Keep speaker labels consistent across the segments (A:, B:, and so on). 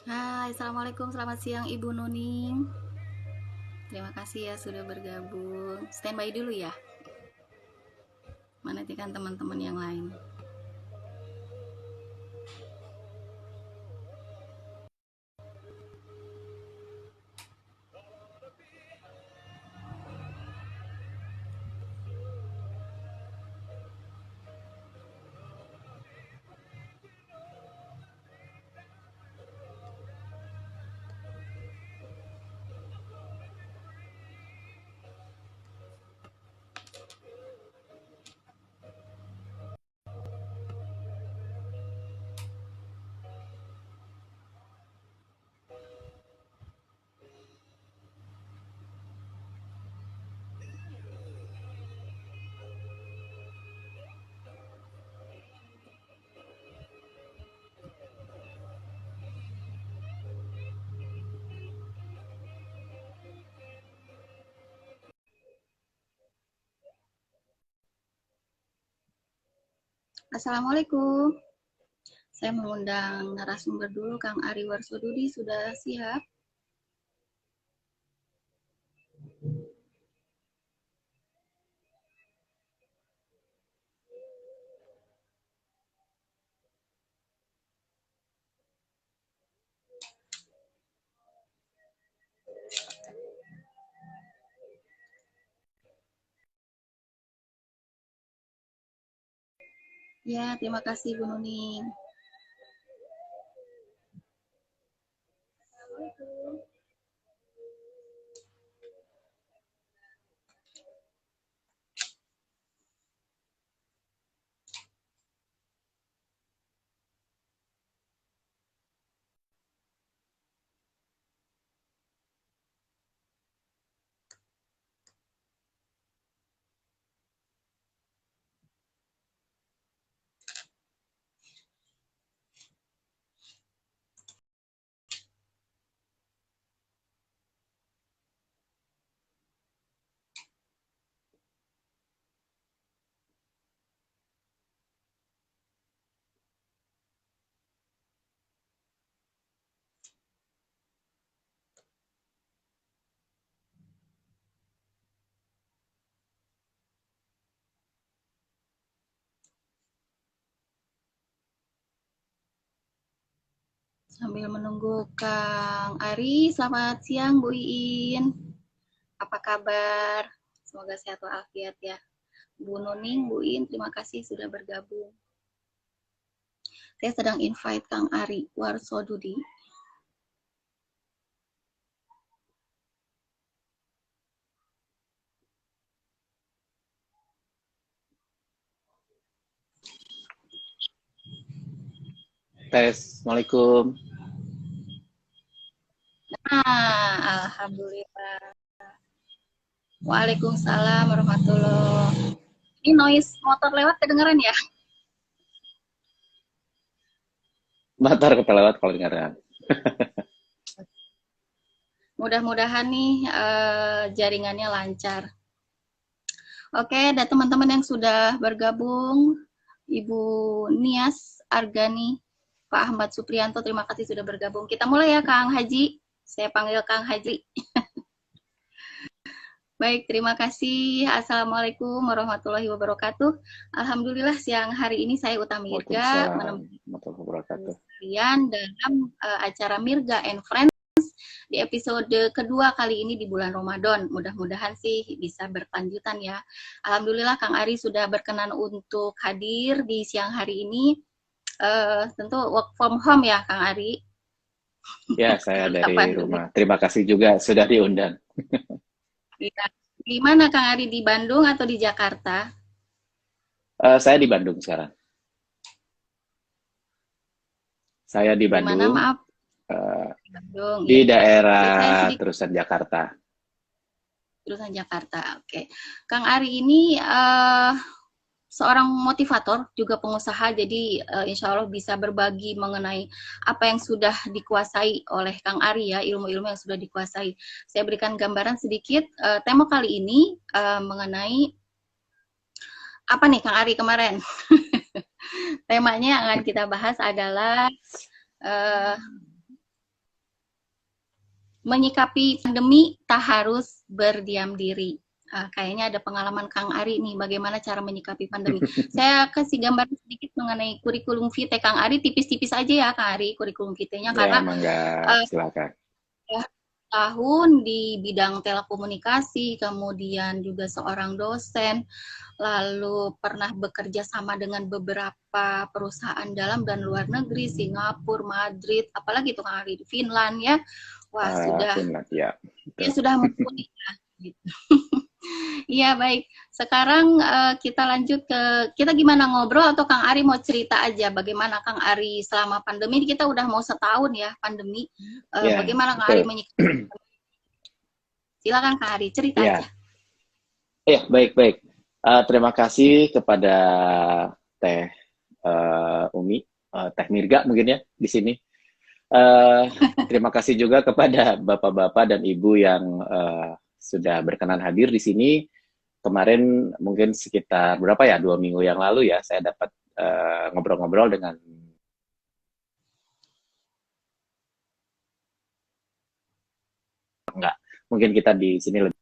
A: Hai, Assalamualaikum, selamat siang Ibu Nuning. Terima kasih ya sudah bergabung. Standby dulu ya, menantikan teman-teman yang lain. Assalamualaikum. Saya mengundang narasumber dulu, Kang Ari Warsodudi, sudah siap? Ya, terima kasih Bu Nuning. Sambil menunggu Kang Ari, selamat siang Bu Iin. Apa kabar? Semoga sehat walafiat ya. Bu Nuning, Bu Iin, terima kasih sudah bergabung. Saya sedang invite Kang Ari Warsodudi.
B: Assalamualaikum.
A: Alhamdulillah. Waalaikumsalam warahmatullahi. Ini noise motor lewat kedengeran ya?
B: Motor kelewat kalau dengaran.
A: Mudah-mudahan nih jaringannya lancar. Oke, ada teman-teman yang sudah bergabung. Ibu Nias Argani, Pak Ahmad Suprianto, terima kasih sudah bergabung. Kita mulai ya Kang Haji. Saya panggil Kang Haji. Baik, terima kasih. Assalamualaikum warahmatullahi wabarakatuh. Alhamdulillah siang hari ini saya Uta Mirga menemani kalian dalam acara Mirga and Friends di episode kedua kali ini di bulan Ramadan. Mudah-mudahan sih bisa berkelanjutan ya. Alhamdulillah Kang Ari sudah berkenan untuk hadir di siang hari ini. Tentu work from home ya Kang Ari.
B: Ya, saya dari rumah. Terima kasih juga sudah diundang.
A: Di mana Kang Ari, di Bandung atau di Jakarta?
B: Saya di Bandung sekarang. Saya di Bandung.
A: Di mana, maaf?
B: Bandung, di ya. Daerah Terusan Jakarta.
A: Terusan Jakarta, oke. Kang Ari ini seorang motivator, juga pengusaha, jadi insya Allah bisa berbagi mengenai apa yang sudah dikuasai oleh Kang Ari ya, ilmu-ilmu yang sudah dikuasai. Saya berikan gambaran sedikit, tema kali ini mengenai, apa nih Kang Ari kemarin? Temanya yang akan kita bahas adalah menyikapi pandemi tak harus berdiam diri. Kayaknya ada pengalaman Kang Ari nih, bagaimana cara menyikapi pandemi. Saya kasih gambar sedikit mengenai kurikulum vitae Kang Ari, tipis-tipis aja ya Kang Ari, kurikulum vitae-nya,
B: Ya,
A: karena
B: mangga, silakan.
A: ya, tahun di bidang telekomunikasi, kemudian juga seorang dosen, lalu pernah bekerja sama dengan beberapa perusahaan dalam dan luar negeri, Singapura, Madrid, apalagi itu Kang Ari, di Finland ya. Wah, sudah
B: Finland, ya.
A: ya
B: Betul.
A: sudah mumpuni ya. Gitu. Iya baik. Sekarang kita lanjut ke kita gimana ngobrol atau Kang Ari mau cerita aja bagaimana Kang Ari selama pandemi ini kita udah mau setahun ya pandemi.
B: Ya,
A: Bagaimana Kang Ari
B: betul.
A: menyikapi? Silakan Kang Ari cerita aja.
B: Ya, baik. Terima kasih kepada Teh Umi, Teh Mirga mungkin ya di sini. Terima kasih juga kepada bapak-bapak dan ibu yang sudah berkenan hadir di sini. Kemarin mungkin sekitar berapa ya, 2 minggu yang lalu ya, saya dapat ngobrol-ngobrol dengan enggak. Mungkin kita di sini lebih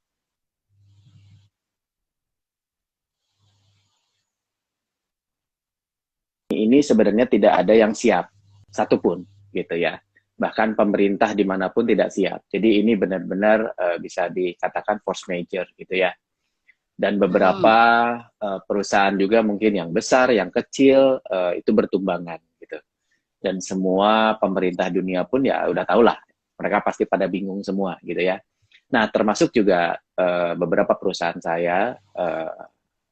B: ini sebenarnya tidak ada yang siap satupun gitu ya. Bahkan pemerintah dimanapun tidak siap. Jadi ini benar-benar bisa dikatakan force major gitu ya. Dan beberapa perusahaan juga mungkin yang besar, yang kecil itu bertumbangan gitu. Dan semua pemerintah dunia pun ya udah tau lah, mereka pasti pada bingung semua gitu ya. Nah termasuk juga beberapa perusahaan saya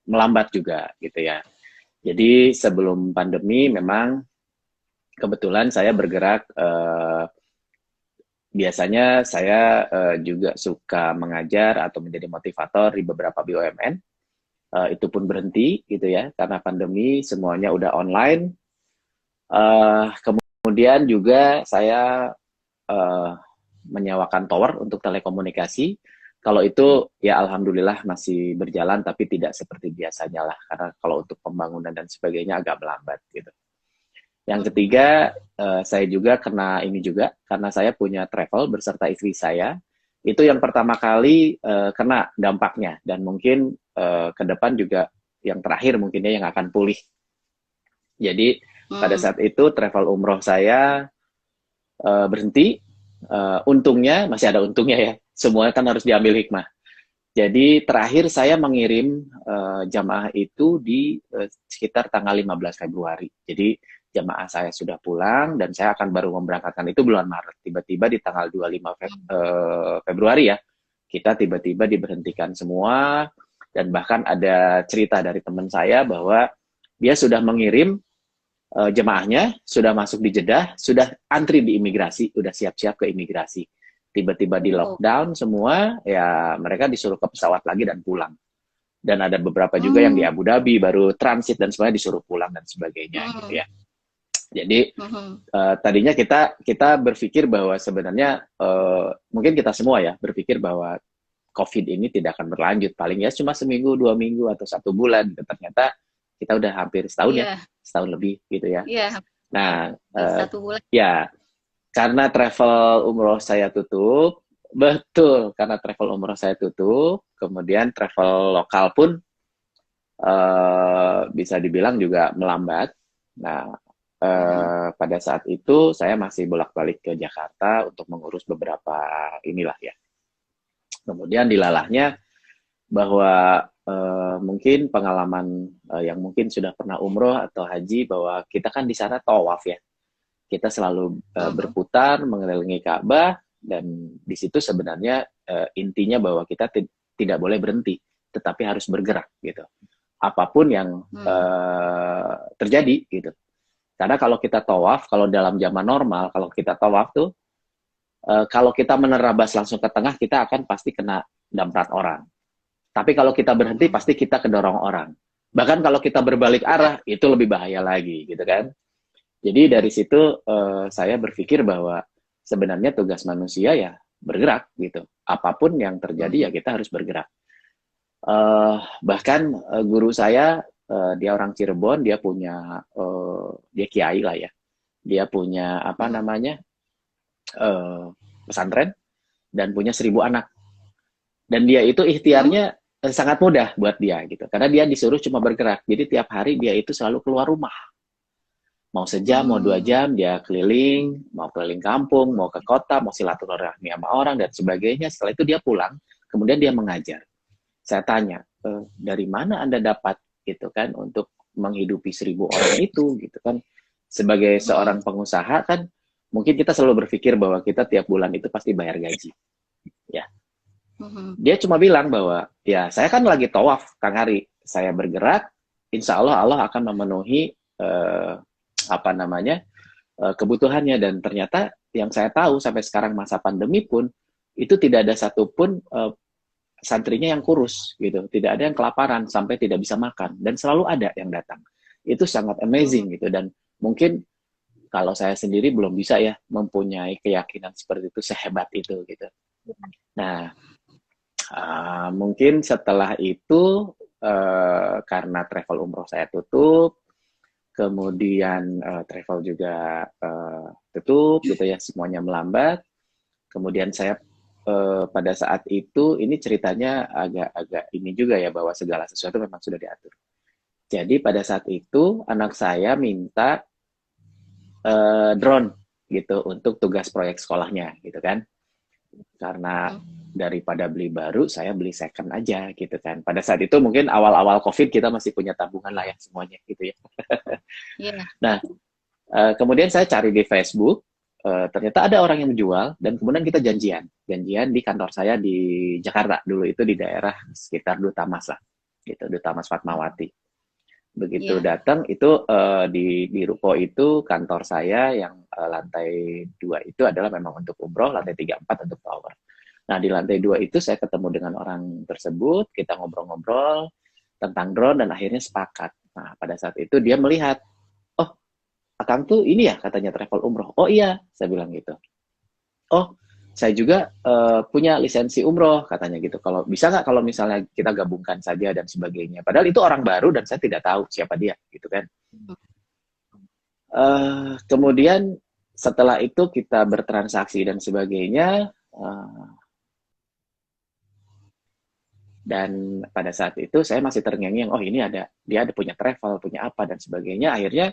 B: melambat juga gitu ya. Jadi sebelum pandemi memang kebetulan saya bergerak, biasanya saya juga suka mengajar atau menjadi motivator di beberapa BUMN. Itu pun berhenti gitu ya, karena pandemi semuanya udah online. Kemudian juga saya menyewakan tower untuk telekomunikasi. Kalau itu ya alhamdulillah masih berjalan, tapi tidak seperti biasanya lah, karena kalau untuk pembangunan dan sebagainya agak melambat gitu. Yang ketiga, saya juga kena ini juga, karena saya punya travel beserta istri saya. Itu yang pertama kali kena dampaknya, dan mungkin ke depan juga yang terakhir mungkinnya yang akan pulih. Jadi pada saat itu travel umroh saya berhenti. Untungnya, masih ada untungnya ya, semua kan harus diambil hikmah. Jadi terakhir saya mengirim jamaah itu di sekitar tanggal 15 Februari. Jadi jamaah saya sudah pulang dan saya akan baru memberangkatkan itu bulan Maret. Tiba-tiba di tanggal 25 Februari ya, kita tiba-tiba diberhentikan semua. Dan bahkan ada cerita dari teman saya bahwa dia sudah mengirim jemaahnya, sudah masuk di Jeddah, sudah antri di imigrasi, sudah siap-siap ke imigrasi. Tiba-tiba di lockdown semua, ya mereka disuruh ke pesawat lagi dan pulang. Dan ada beberapa juga yang di Abu Dhabi baru transit dan semuanya disuruh pulang dan sebagainya gitu ya. Jadi tadinya kita berpikir bahwa sebenarnya mungkin kita semua ya berpikir bahwa COVID ini tidak akan berlanjut, paling ya cuma seminggu, 2 minggu atau 1 bulan. Ternyata kita udah hampir setahun ya, setahun lebih gitu ya. Nah,
A: 1 bulan.
B: Ya, karena travel umroh saya tutup, betul, karena travel umroh saya tutup, kemudian travel lokal pun bisa dibilang juga melambat. Nah, pada saat itu saya masih bolak-balik ke Jakarta untuk mengurus beberapa inilah ya. Kemudian dilalahnya bahwa mungkin pengalaman yang mungkin sudah pernah umroh atau haji, bahwa kita kan di sana tawaf ya. Kita selalu berputar mengelilingi Ka'bah, dan di situ sebenarnya intinya bahwa kita tidak boleh berhenti, tetapi harus bergerak gitu. Apapun yang terjadi gitu. Karena kalau kita tawaf, kalau dalam zaman normal, kalau kita tawaf tuh, kalau kita menerabas langsung ke tengah, kita akan pasti kena damprat orang. Tapi kalau kita berhenti, pasti kita kedorong orang. Bahkan kalau kita berbalik arah, itu lebih bahaya lagi, gitu kan. Jadi dari situ saya berpikir bahwa sebenarnya tugas manusia ya bergerak, gitu. Apapun yang terjadi ya kita harus bergerak. Bahkan guru saya, dia orang Cirebon, dia punya, dia kiai lah ya. Dia punya, pesantren. dan punya 1.000 anak. Dan dia itu ikhtiarnya sangat mudah buat dia gitu. Karena dia disuruh cuma bergerak. Jadi tiap hari dia itu selalu keluar rumah. Mau sejam, mau 2 jam, dia keliling, mau keliling kampung, mau ke kota, mau silaturahmi sama orang, dan sebagainya. Setelah itu dia pulang, kemudian dia mengajar. Saya tanya, dari mana Anda dapat gitu kan untuk menghidupi 1.000 orang itu gitu kan? Sebagai seorang pengusaha kan, mungkin kita selalu berpikir bahwa kita tiap bulan itu pasti bayar gaji. Ya. Dia cuma bilang bahwa, ya saya kan lagi tawaf, Kang Ari. Saya bergerak, insya Allah Allah akan memenuhi kebutuhannya. Dan ternyata yang saya tahu sampai sekarang masa pandemi pun, itu tidak ada satupun santrinya yang kurus, gitu. Tidak ada yang kelaparan sampai tidak bisa makan. Dan selalu ada yang datang. Itu sangat amazing gitu. Dan mungkin kalau saya sendiri belum bisa ya mempunyai keyakinan seperti itu, sehebat itu gitu. Nah, mungkin setelah itu karena travel umroh saya tutup, kemudian travel juga tutup gitu ya, semuanya melambat. Kemudian saya pada saat itu, ini ceritanya agak ini juga ya, bahwa segala sesuatu memang sudah diatur. Jadi pada saat itu anak saya minta drone gitu untuk tugas proyek sekolahnya gitu kan. Karena daripada beli baru, saya beli second aja gitu kan. Pada saat itu mungkin awal-awal COVID kita masih punya tabungan lah ya semuanya gitu ya.
A: Yeah.
B: Nah, kemudian saya cari di Facebook, ternyata ada orang yang menjual, dan kemudian kita janjian di kantor saya di Jakarta dulu, itu di daerah sekitar Duta Mas lah, gitu, Duta Mas Fatmawati. Begitu datang itu di ruko itu, kantor saya yang lantai 2 itu adalah memang untuk umroh, lantai 3, 4 untuk tower. Nah di lantai 2 itu saya ketemu dengan orang tersebut, kita ngobrol-ngobrol tentang drone dan akhirnya sepakat. Nah pada saat itu dia melihat, oh Akang tuh ini ya katanya travel umroh. Oh iya, saya bilang gitu. Oh saya juga punya lisensi umroh katanya gitu. Kalau bisa nggak kalau misalnya kita gabungkan saja dan sebagainya. Padahal itu orang baru dan saya tidak tahu siapa dia gitu kan. Kemudian setelah itu kita bertransaksi dan sebagainya. Dan pada saat itu saya masih terngiang-ngiang, oh ini dia ada punya travel, punya apa dan sebagainya. Akhirnya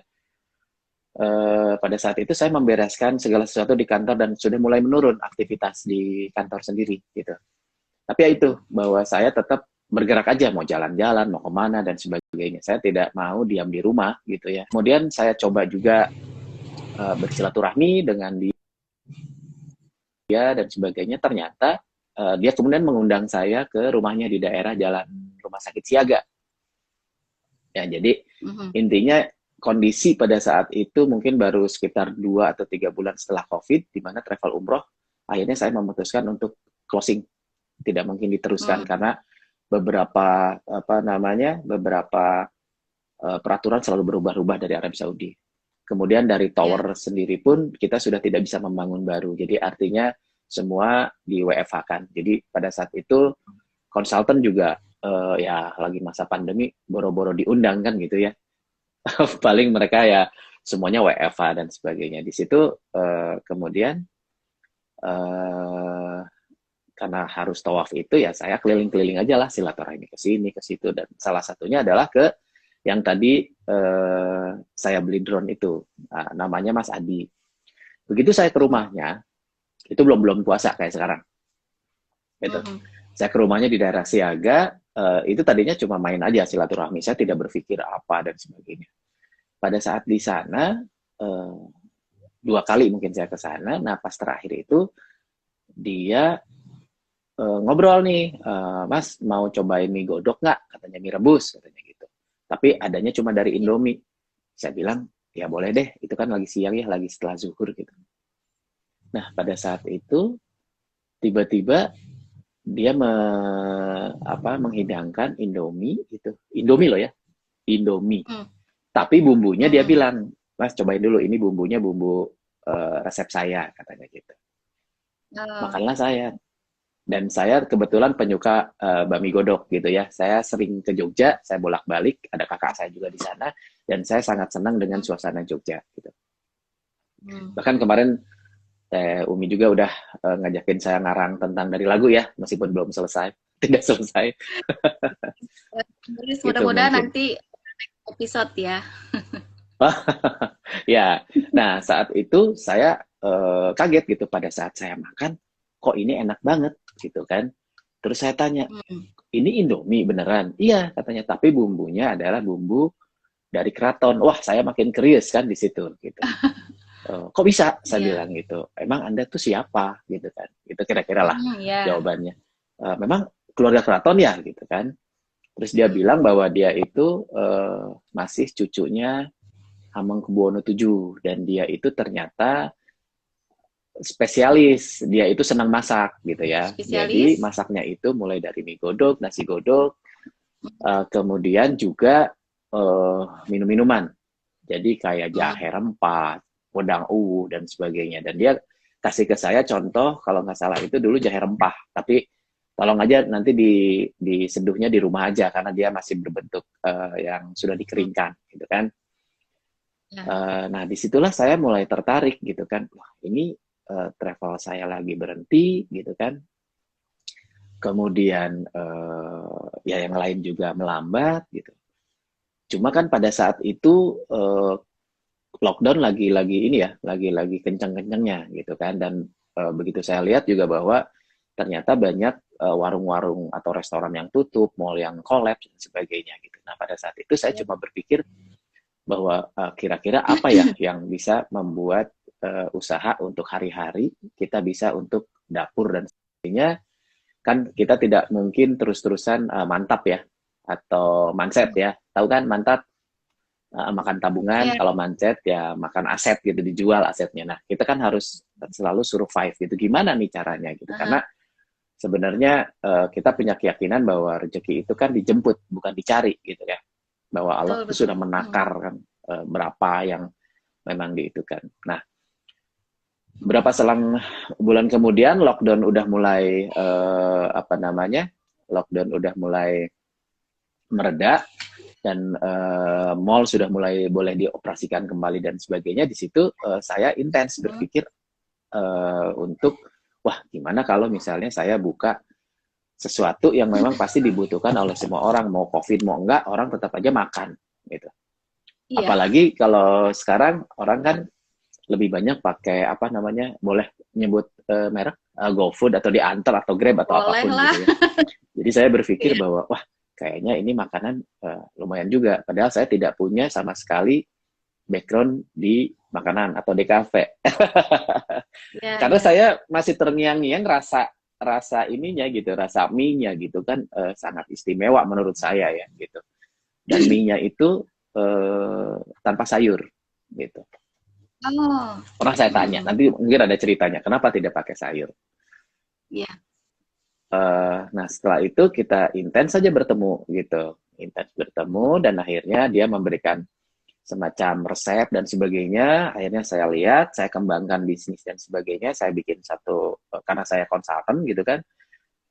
B: pada saat itu saya membereskan segala sesuatu di kantor dan sudah mulai menurun aktivitas di kantor sendiri gitu. Tapi ya itu, bahwa saya tetap bergerak aja, mau jalan-jalan, mau kemana dan sebagainya. Saya tidak mau diam di rumah gitu ya. Kemudian saya coba juga bersilaturahmi dengan dia dan sebagainya. Ternyata dia kemudian mengundang saya ke rumahnya di daerah Jalan Rumah Sakit Siaga. Ya, jadi intinya kondisi pada saat itu mungkin baru sekitar 2 atau 3 bulan setelah COVID, di mana travel umroh, akhirnya saya memutuskan untuk closing. Tidak mungkin diteruskan karena beberapa peraturan selalu berubah-ubah dari Arab Saudi. Kemudian dari tower sendiri pun kita sudah tidak bisa membangun baru. Jadi artinya semua di WFH-kan. Jadi pada saat itu konsultan juga ya lagi masa pandemi boro-boro diundang kan gitu ya. Paling mereka ya semuanya WFH dan sebagainya. Di situ kemudian karena harus tawaf itu ya saya keliling-keliling aja lah, silaturahmi ke sini ke situ, dan salah satunya adalah ke yang tadi saya beli drone itu, namanya Mas Adi. Begitu saya ke rumahnya, itu belum puasa kayak sekarang. Gitu. Saya ke rumahnya di daerah Siaga, itu tadinya cuma main aja silaturahmi, saya tidak berpikir apa dan sebagainya. Pada saat di sana 2 kali mungkin saya ke sana. Nah pas terakhir itu dia ngobrol nih, Mas mau cobain mie godok nggak? Katanya mie rebus katanya gitu. Tapi adanya cuma dari Indomie. Saya bilang ya boleh deh, itu kan lagi siang ya, lagi setelah zuhur gitu. Nah pada saat itu tiba-tiba dia menghidangkan Indomie itu, Indomie loh ya, Indomie. Tapi bumbunya dia bilang, Mas cobain dulu, ini bumbunya bumbu resep saya, katanya gitu. Makanlah saya. Dan saya kebetulan penyuka bakmi godok gitu ya. Saya sering ke Jogja, saya bolak-balik, ada kakak saya juga di sana, dan saya sangat senang dengan suasana Jogja gitu. Bahkan kemarin Teh Umi juga udah ngajakin saya ngarang tentang dari lagu ya, meskipun belum selesai, tidak selesai. Itu
A: Mudah-mudahan
B: mungkin.
A: nanti episode ya.
B: Ya, nah saat itu saya kaget gitu pada saat saya makan, kok ini enak banget gitu kan. Terus saya tanya,
A: Hmm.
B: ini Indomie beneran? Iya katanya, tapi bumbunya adalah bumbu dari keraton. Wah, saya makin curious kan di situ gitu. Kok bisa? Saya
A: Iya.
B: bilang gitu. Emang Anda tuh siapa gitu kan? Itu kira-kira lah
A: Ya.
B: jawabannya. Memang keluarga keraton ya gitu kan. Terus dia
A: Hmm.
B: bilang bahwa dia itu masih cucunya Hamengkubuwono VII dan dia itu ternyata spesialis, dia itu senang masak gitu ya. Jadi
A: Spesialis.
B: masaknya itu mulai dari mie godok, nasi godok, kemudian juga minum-minuman. Jadi kayak
A: Hmm.
B: jahe rempah, wedang uwu dan sebagainya. Dan dia kasih ke saya contoh kalau nggak salah itu dulu jahe rempah, tapi tolong aja nanti diseduhnya di rumah aja karena dia masih berbentuk yang sudah
A: Hmm.
B: dikeringkan gitu kan.
A: Ya.
B: Nah, disitulah saya mulai tertarik gitu kan. Wah, ini travel saya lagi berhenti gitu kan. Kemudian ya yang lain juga melambat gitu. Cuma kan pada saat itu lockdown lagi ini ya, lagi kencang-kencangnya gitu kan. Dan begitu saya lihat juga bahwa ternyata banyak warung-warung atau restoran yang tutup, mall yang collapse dan sebagainya gitu. Nah, pada saat itu saya
A: Ya.
B: cuma berpikir bahwa kira-kira apa ya yang bisa membuat usaha untuk hari-hari kita bisa untuk dapur dan sebagainya. Kan kita tidak mungkin terus-terusan mantap ya atau manset ya, tahu kan mantap, makan tabungan,
A: Ya.
B: kalau mancet ya makan aset gitu, dijual asetnya. Nah, kita kan harus selalu survive gitu, gimana nih caranya gitu,
A: Aha.
B: karena sebenarnya kita punya keyakinan bahwa rezeki itu kan dijemput bukan dicari gitu ya, bahwa Allah
A: Betul,
B: itu
A: betul.
B: sudah menakar kan berapa yang memang diitukan. Nah, berapa selang bulan kemudian lockdown udah mulai apa namanya, lockdown udah mulai mereda dan mall sudah mulai boleh dioperasikan kembali dan sebagainya. Di situ saya intens
A: Hmm.
B: berpikir untuk wah gimana kalau misalnya saya buka sesuatu yang memang pasti dibutuhkan oleh semua orang, mau covid mau enggak orang tetap aja makan gitu.
A: Iya,
B: Apalagi kalau sekarang orang kan lebih banyak pakai apa namanya, boleh nyebut merek, GoFood atau diantar atau Grab atau
A: boleh
B: apapun
A: lah.
B: gitu ya. Jadi saya berpikir
A: Iya.
B: bahwa wah kayaknya ini makanan lumayan juga. Padahal saya tidak punya sama sekali background di makanan atau di kafe.
A: Ya,
B: Karena
A: ya.
B: saya masih terngiang-ngiang rasa rasa ininya gitu, rasa mie-nya gitu kan sangat istimewa menurut saya ya gitu. Dan mie-nya itu tanpa sayur gitu.
A: Oh.
B: Pernah saya tanya,
A: Hmm.
B: nanti mungkin ada ceritanya, kenapa tidak pakai sayur?
A: Ya.
B: Nah, setelah itu kita intens saja bertemu gitu, intens bertemu dan akhirnya dia memberikan semacam resep dan sebagainya. Akhirnya saya lihat, saya kembangkan bisnis dan sebagainya. Saya bikin satu karena saya konsultan gitu kan.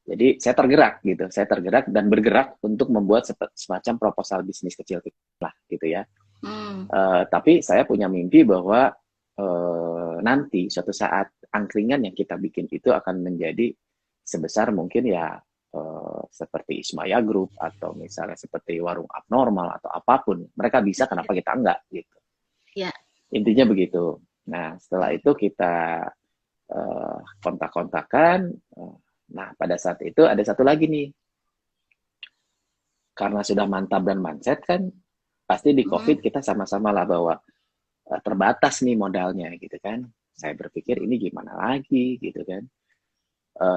B: Jadi saya tergerak gitu, saya tergerak dan bergerak untuk membuat semacam proposal bisnis kecil-kecil lah gitu ya.
A: Hmm.
B: Tapi saya punya mimpi bahwa nanti suatu saat angkringan yang kita bikin itu akan menjadi sebesar mungkin ya seperti Ismaya Group atau misalnya seperti warung abnormal atau apapun. Mereka bisa, kenapa kita enggak gitu.
A: Ya.
B: Intinya begitu. Nah, setelah
A: Hmm.
B: itu kita kontak-kontakan. Nah, pada saat itu ada satu lagi nih. Karena sudah mantap dan mindset kan, pasti di
A: Hmm.
B: COVID kita sama-sama lah bahwa terbatas nih modalnya gitu kan. Saya berpikir ini gimana lagi gitu kan.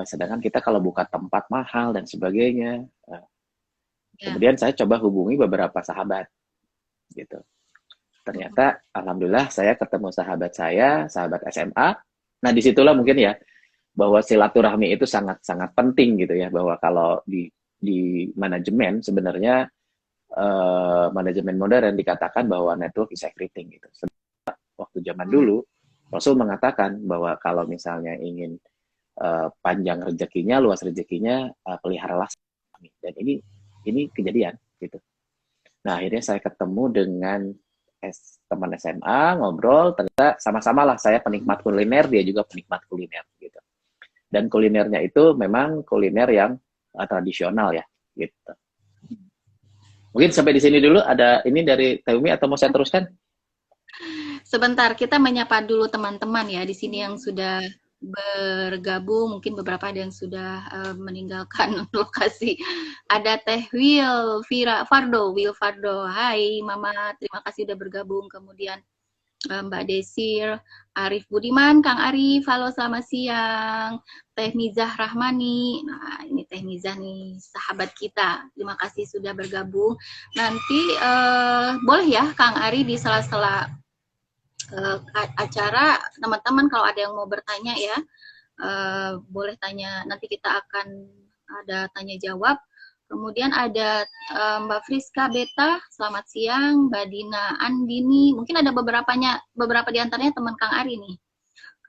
B: Sedangkan kita kalau buka tempat mahal dan sebagainya.
A: Ya.
B: Kemudian saya coba hubungi beberapa sahabat gitu.
A: Hmm.
B: Ternyata alhamdulillah saya ketemu sahabat saya, sahabat SMA. Nah, disitulah mungkin ya bahwa silaturahmi itu sangat-sangat penting gitu ya, bahwa kalau di manajemen sebenarnya manajemen modern dikatakan bahwa network is everything gitu. Waktu zaman
A: Hmm.
B: dulu Rasul mengatakan bahwa kalau misalnya ingin panjang rezekinya, luas rezekinya, peliharalah dan ini kejadian gitu. Nah, akhirnya saya ketemu dengan teman SMA, ngobrol, ternyata sama-sama lah saya penikmat kuliner, dia juga penikmat kuliner gitu. Dan kulinernya itu memang kuliner yang tradisional ya, gitu. Mungkin sampai di sini dulu. Ada ini dari Taumi atau mau saya teruskan?
A: Sebentar, kita menyapa dulu teman-teman ya di sini yang sudah bergabung, mungkin beberapa ada yang sudah meninggalkan lokasi. Ada Teh Will Fardo. Hai Mama, terima kasih sudah bergabung. Kemudian Mbak Desir, Arif Budiman, Kang Arif, halo selamat siang. Teh Mizah Rahmani, nah ini Teh Mizah nih, sahabat kita. Terima kasih sudah bergabung. Nanti boleh ya Kang Ari di sela-sela acara, teman-teman kalau ada yang mau bertanya ya, boleh tanya, nanti kita akan ada tanya jawab. Kemudian ada Mbak Friska Beta, selamat siang. Mbak Dina Andini, mungkin ada beberapa di antaranya teman Kang Ari nih.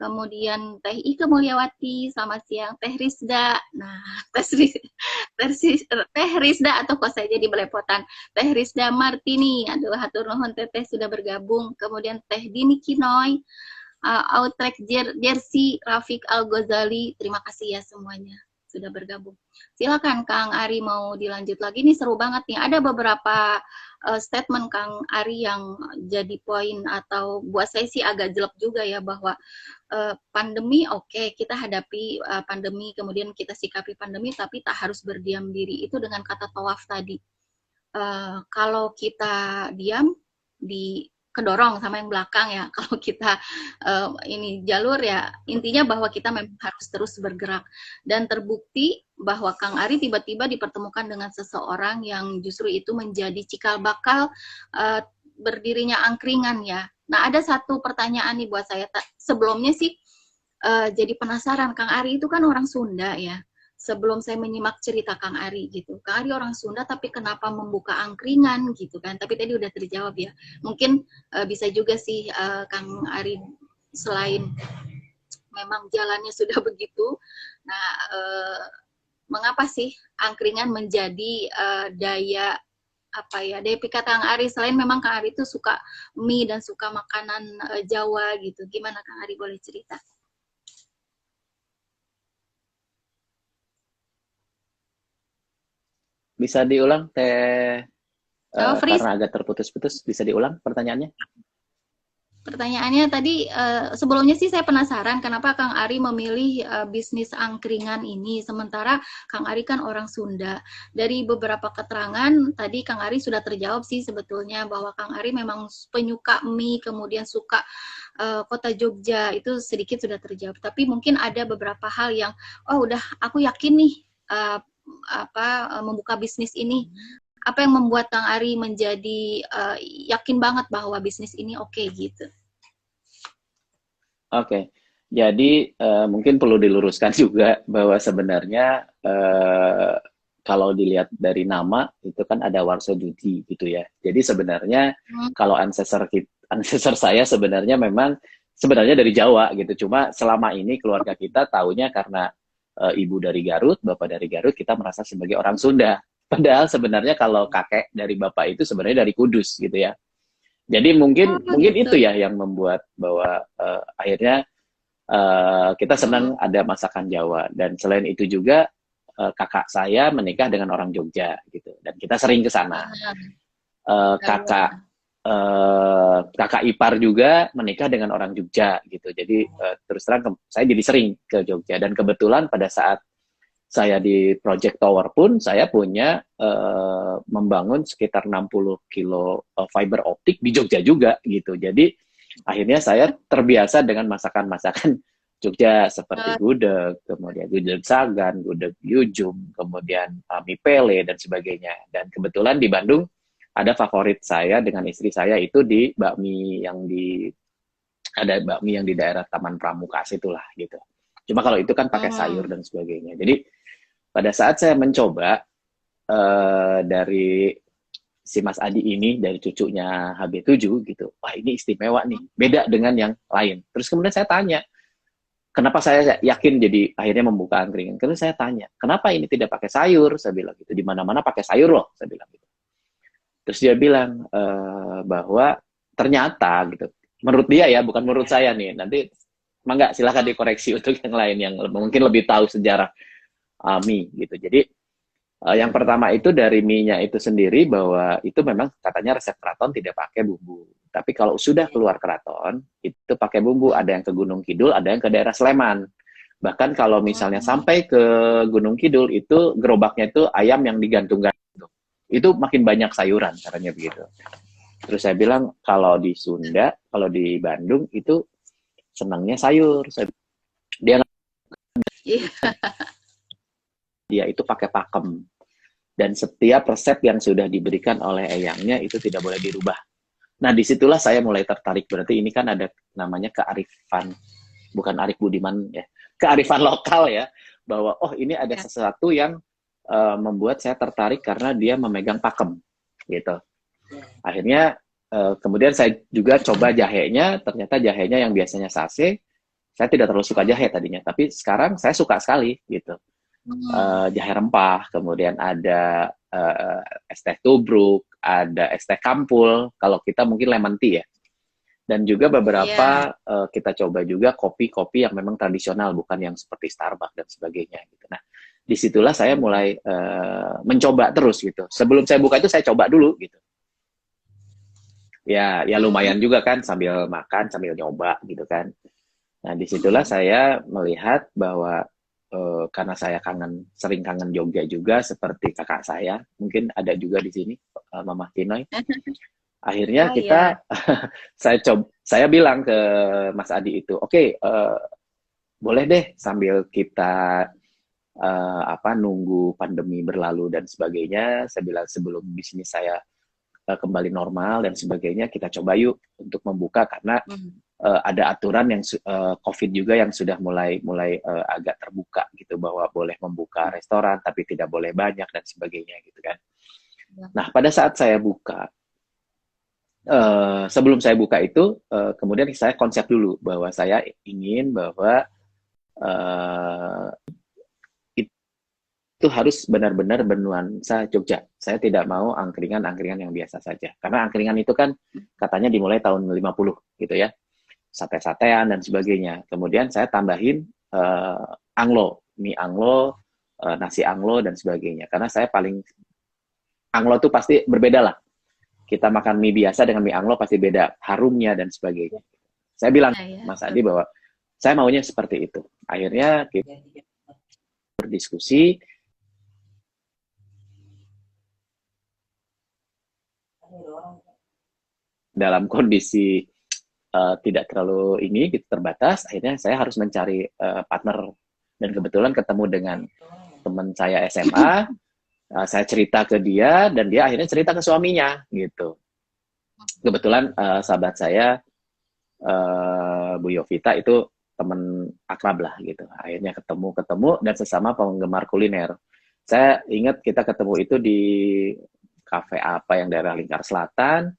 A: Kemudian Teh Ike Mulyawati, selamat siang. Teh Rizda, nah Teh Rizda atau kok saja di belepotan. Teh Rizda Martini, aduh hatur nuhun Teteh sudah bergabung. Kemudian Teh Dini Kinoy, Outrek Jersey, Rafiq Al-Ghazali, terima kasih ya semuanya sudah bergabung. Silakan Kang Ari mau dilanjut lagi, nih seru banget nih. Ada beberapa statement Kang Ari yang jadi poin atau buat saya sih agak jelek juga ya, bahwa pandemi oke, kita hadapi pandemi, kemudian kita sikapi pandemi, tapi tak harus berdiam diri. Itu dengan kata tawaf tadi. Kalau kita diam, kedorong sama yang belakang ya. Kalau kita ini jalur ya, intinya bahwa kita memang harus terus bergerak. Dan terbukti bahwa Kang Ari tiba-tiba dipertemukan dengan seseorang yang justru itu menjadi cikal bakal berdirinya angkringan ya. Nah, ada satu pertanyaan nih buat saya. Sebelumnya sih jadi penasaran, Kang Ari itu kan orang Sunda ya. Sebelum saya menyimak cerita Kang Ari gitu, Kang Ari orang Sunda tapi kenapa membuka angkringan gitu kan? Tapi tadi udah terjawab ya. Mungkin bisa juga sih Kang Ari, selain memang jalannya sudah begitu, nah mengapa sih angkringan menjadi daya pikat Kang Ari, selain memang Kang Ari itu suka mie dan suka makanan Jawa gitu. Gimana Kang Ari, boleh cerita?
B: Bisa diulang Teh,
A: Fris,
B: karena agak terputus-putus, bisa diulang pertanyaannya?
A: pertanyaannya tadi, sebelumnya sih saya penasaran kenapa Kang Ari memilih bisnis angkringan ini, sementara Kang Ari kan orang Sunda. Dari beberapa keterangan tadi Kang Ari sudah terjawab sih sebetulnya, bahwa Kang Ari memang penyuka mie, kemudian suka kota Jogja, itu sedikit sudah terjawab. Tapi mungkin ada beberapa hal yang, udah aku yakin nih membuka bisnis ini. Apa yang membuat Kang Ari menjadi yakin banget bahwa bisnis ini oke gitu?
B: Oke, jadi mungkin perlu diluruskan juga bahwa sebenarnya kalau dilihat dari nama itu kan ada Warso Judi gitu ya. Jadi sebenarnya kalau ancestor saya sebenarnya memang sebenarnya dari Jawa gitu. Cuma selama ini keluarga kita taunya karena ibu dari Garut, bapak dari Garut, kita merasa sebagai orang Sunda. Padahal sebenarnya kalau kakek dari bapak itu sebenarnya dari Kudus gitu ya. Jadi mungkin
A: gitu.
B: itu ya yang membuat bahwa akhirnya kita senang ada masakan Jawa. Dan selain itu juga kakak saya menikah dengan orang Jogja gitu. Dan kita sering ke sana. Kakak ipar juga menikah dengan orang Jogja gitu. Jadi terus terang saya jadi sering ke Jogja. Dan kebetulan pada saat saya di Project Tower pun saya punya membangun sekitar 60 kilo fiber optik di Jogja juga gitu. Jadi akhirnya saya terbiasa dengan masakan-masakan Jogja seperti gudeg, kemudian gudeg Sagan, gudeg Yujum, kemudian mie pele dan sebagainya. Dan kebetulan di Bandung ada favorit saya dengan istri saya itu di bakmi yang di daerah Taman Pramuka itulah gitu. Cuma kalau itu kan pakai sayur dan sebagainya. Jadi pada saat saya mencoba dari si Mas Adi ini, dari cucunya HB7 gitu, wah ini istimewa nih, beda dengan yang lain. Terus kemudian saya tanya, kenapa saya yakin jadi akhirnya membuka angkringan? Karena saya tanya, kenapa ini tidak pakai sayur? Saya bilang gitu, di mana-mana pakai sayur loh, saya bilang gitu. Terus dia bilang bahwa ternyata gitu, menurut dia ya, bukan menurut saya nih, nanti mangga silahkan dikoreksi untuk yang lain yang mungkin lebih tahu sejarah mie gitu. Jadi yang pertama itu dari mie-nya itu sendiri, bahwa itu memang katanya resep keraton tidak pakai bumbu. Tapi kalau sudah keluar keraton, itu pakai bumbu. Ada yang ke Gunung Kidul, ada yang ke daerah Sleman. Bahkan kalau misalnya sampai ke Gunung Kidul, itu gerobaknya itu ayam yang digantungkan. Itu makin banyak sayuran, caranya begitu. Terus saya bilang, kalau di Sunda, kalau di Bandung, itu senangnya sayur. Dia dia itu pakai pakem. Dan setiap resep yang sudah diberikan oleh eyangnya itu tidak boleh dirubah. Nah, disitulah saya mulai tertarik. Berarti ini kan ada namanya kearifan, bukan Arif Budiman ya, kearifan lokal ya, bahwa oh ini ada sesuatu yang membuat saya tertarik karena dia memegang pakem gitu. Akhirnya kemudian saya juga coba jahenya, ternyata jahenya yang biasanya sase, saya tidak terlalu suka jahe tadinya, tapi sekarang saya suka sekali gitu. Jahe rempah, kemudian ada es teh tubruk, ada es teh kampul, kalau kita mungkin lemon tea ya. Dan juga beberapa kita coba juga kopi-kopi yang memang tradisional, bukan yang seperti Starbucks dan sebagainya gitu. Nah, disitulah saya mulai mencoba terus gitu. Sebelum saya buka itu saya coba dulu gitu. Ya lumayan juga kan, sambil makan, sambil nyoba gitu kan. Nah, disitulah saya melihat bahwa karena saya sering kangen Jogja juga, seperti kakak saya, mungkin ada juga di sini, Mama Kinoy. Akhirnya kita, saya bilang ke Mas Adi itu, oke, boleh deh sambil kita nunggu pandemi berlalu dan sebagainya. Saya bilang sebelum bisnis saya kembali normal dan sebagainya, kita coba yuk untuk membuka, karena ada aturan yang COVID juga yang sudah mulai agak terbuka gitu, bahwa boleh membuka restoran tapi tidak boleh banyak dan sebagainya gitu kan. Nah, pada saat saya buka, sebelum saya buka itu, kemudian saya konsep dulu bahwa saya ingin bahwa itu harus benar-benar bernuansa Jogja. Saya tidak mau angkringan-angkringan yang biasa saja. Karena angkringan itu kan katanya dimulai tahun 50 gitu ya. Sate-satean dan sebagainya. Kemudian saya tambahin anglo, mie anglo, nasi anglo dan sebagainya. Karena saya paling, anglo tuh pasti berbeda lah. Kita makan mie biasa dengan mie anglo pasti beda, harumnya dan sebagainya. Saya bilang Mas Adi bahwa saya maunya seperti itu. Akhirnya kita berdiskusi. Dalam kondisi tidak terlalu ini gitu, terbatas, akhirnya saya harus mencari partner, dan kebetulan ketemu dengan teman saya SMA. Saya cerita ke dia dan dia akhirnya cerita ke suaminya gitu. Kebetulan sahabat saya Bu Yovita itu teman akrab lah gitu. Akhirnya ketemu dan sesama penggemar kuliner. Saya ingat kita ketemu itu di kafe apa yang daerah Lingkar Selatan.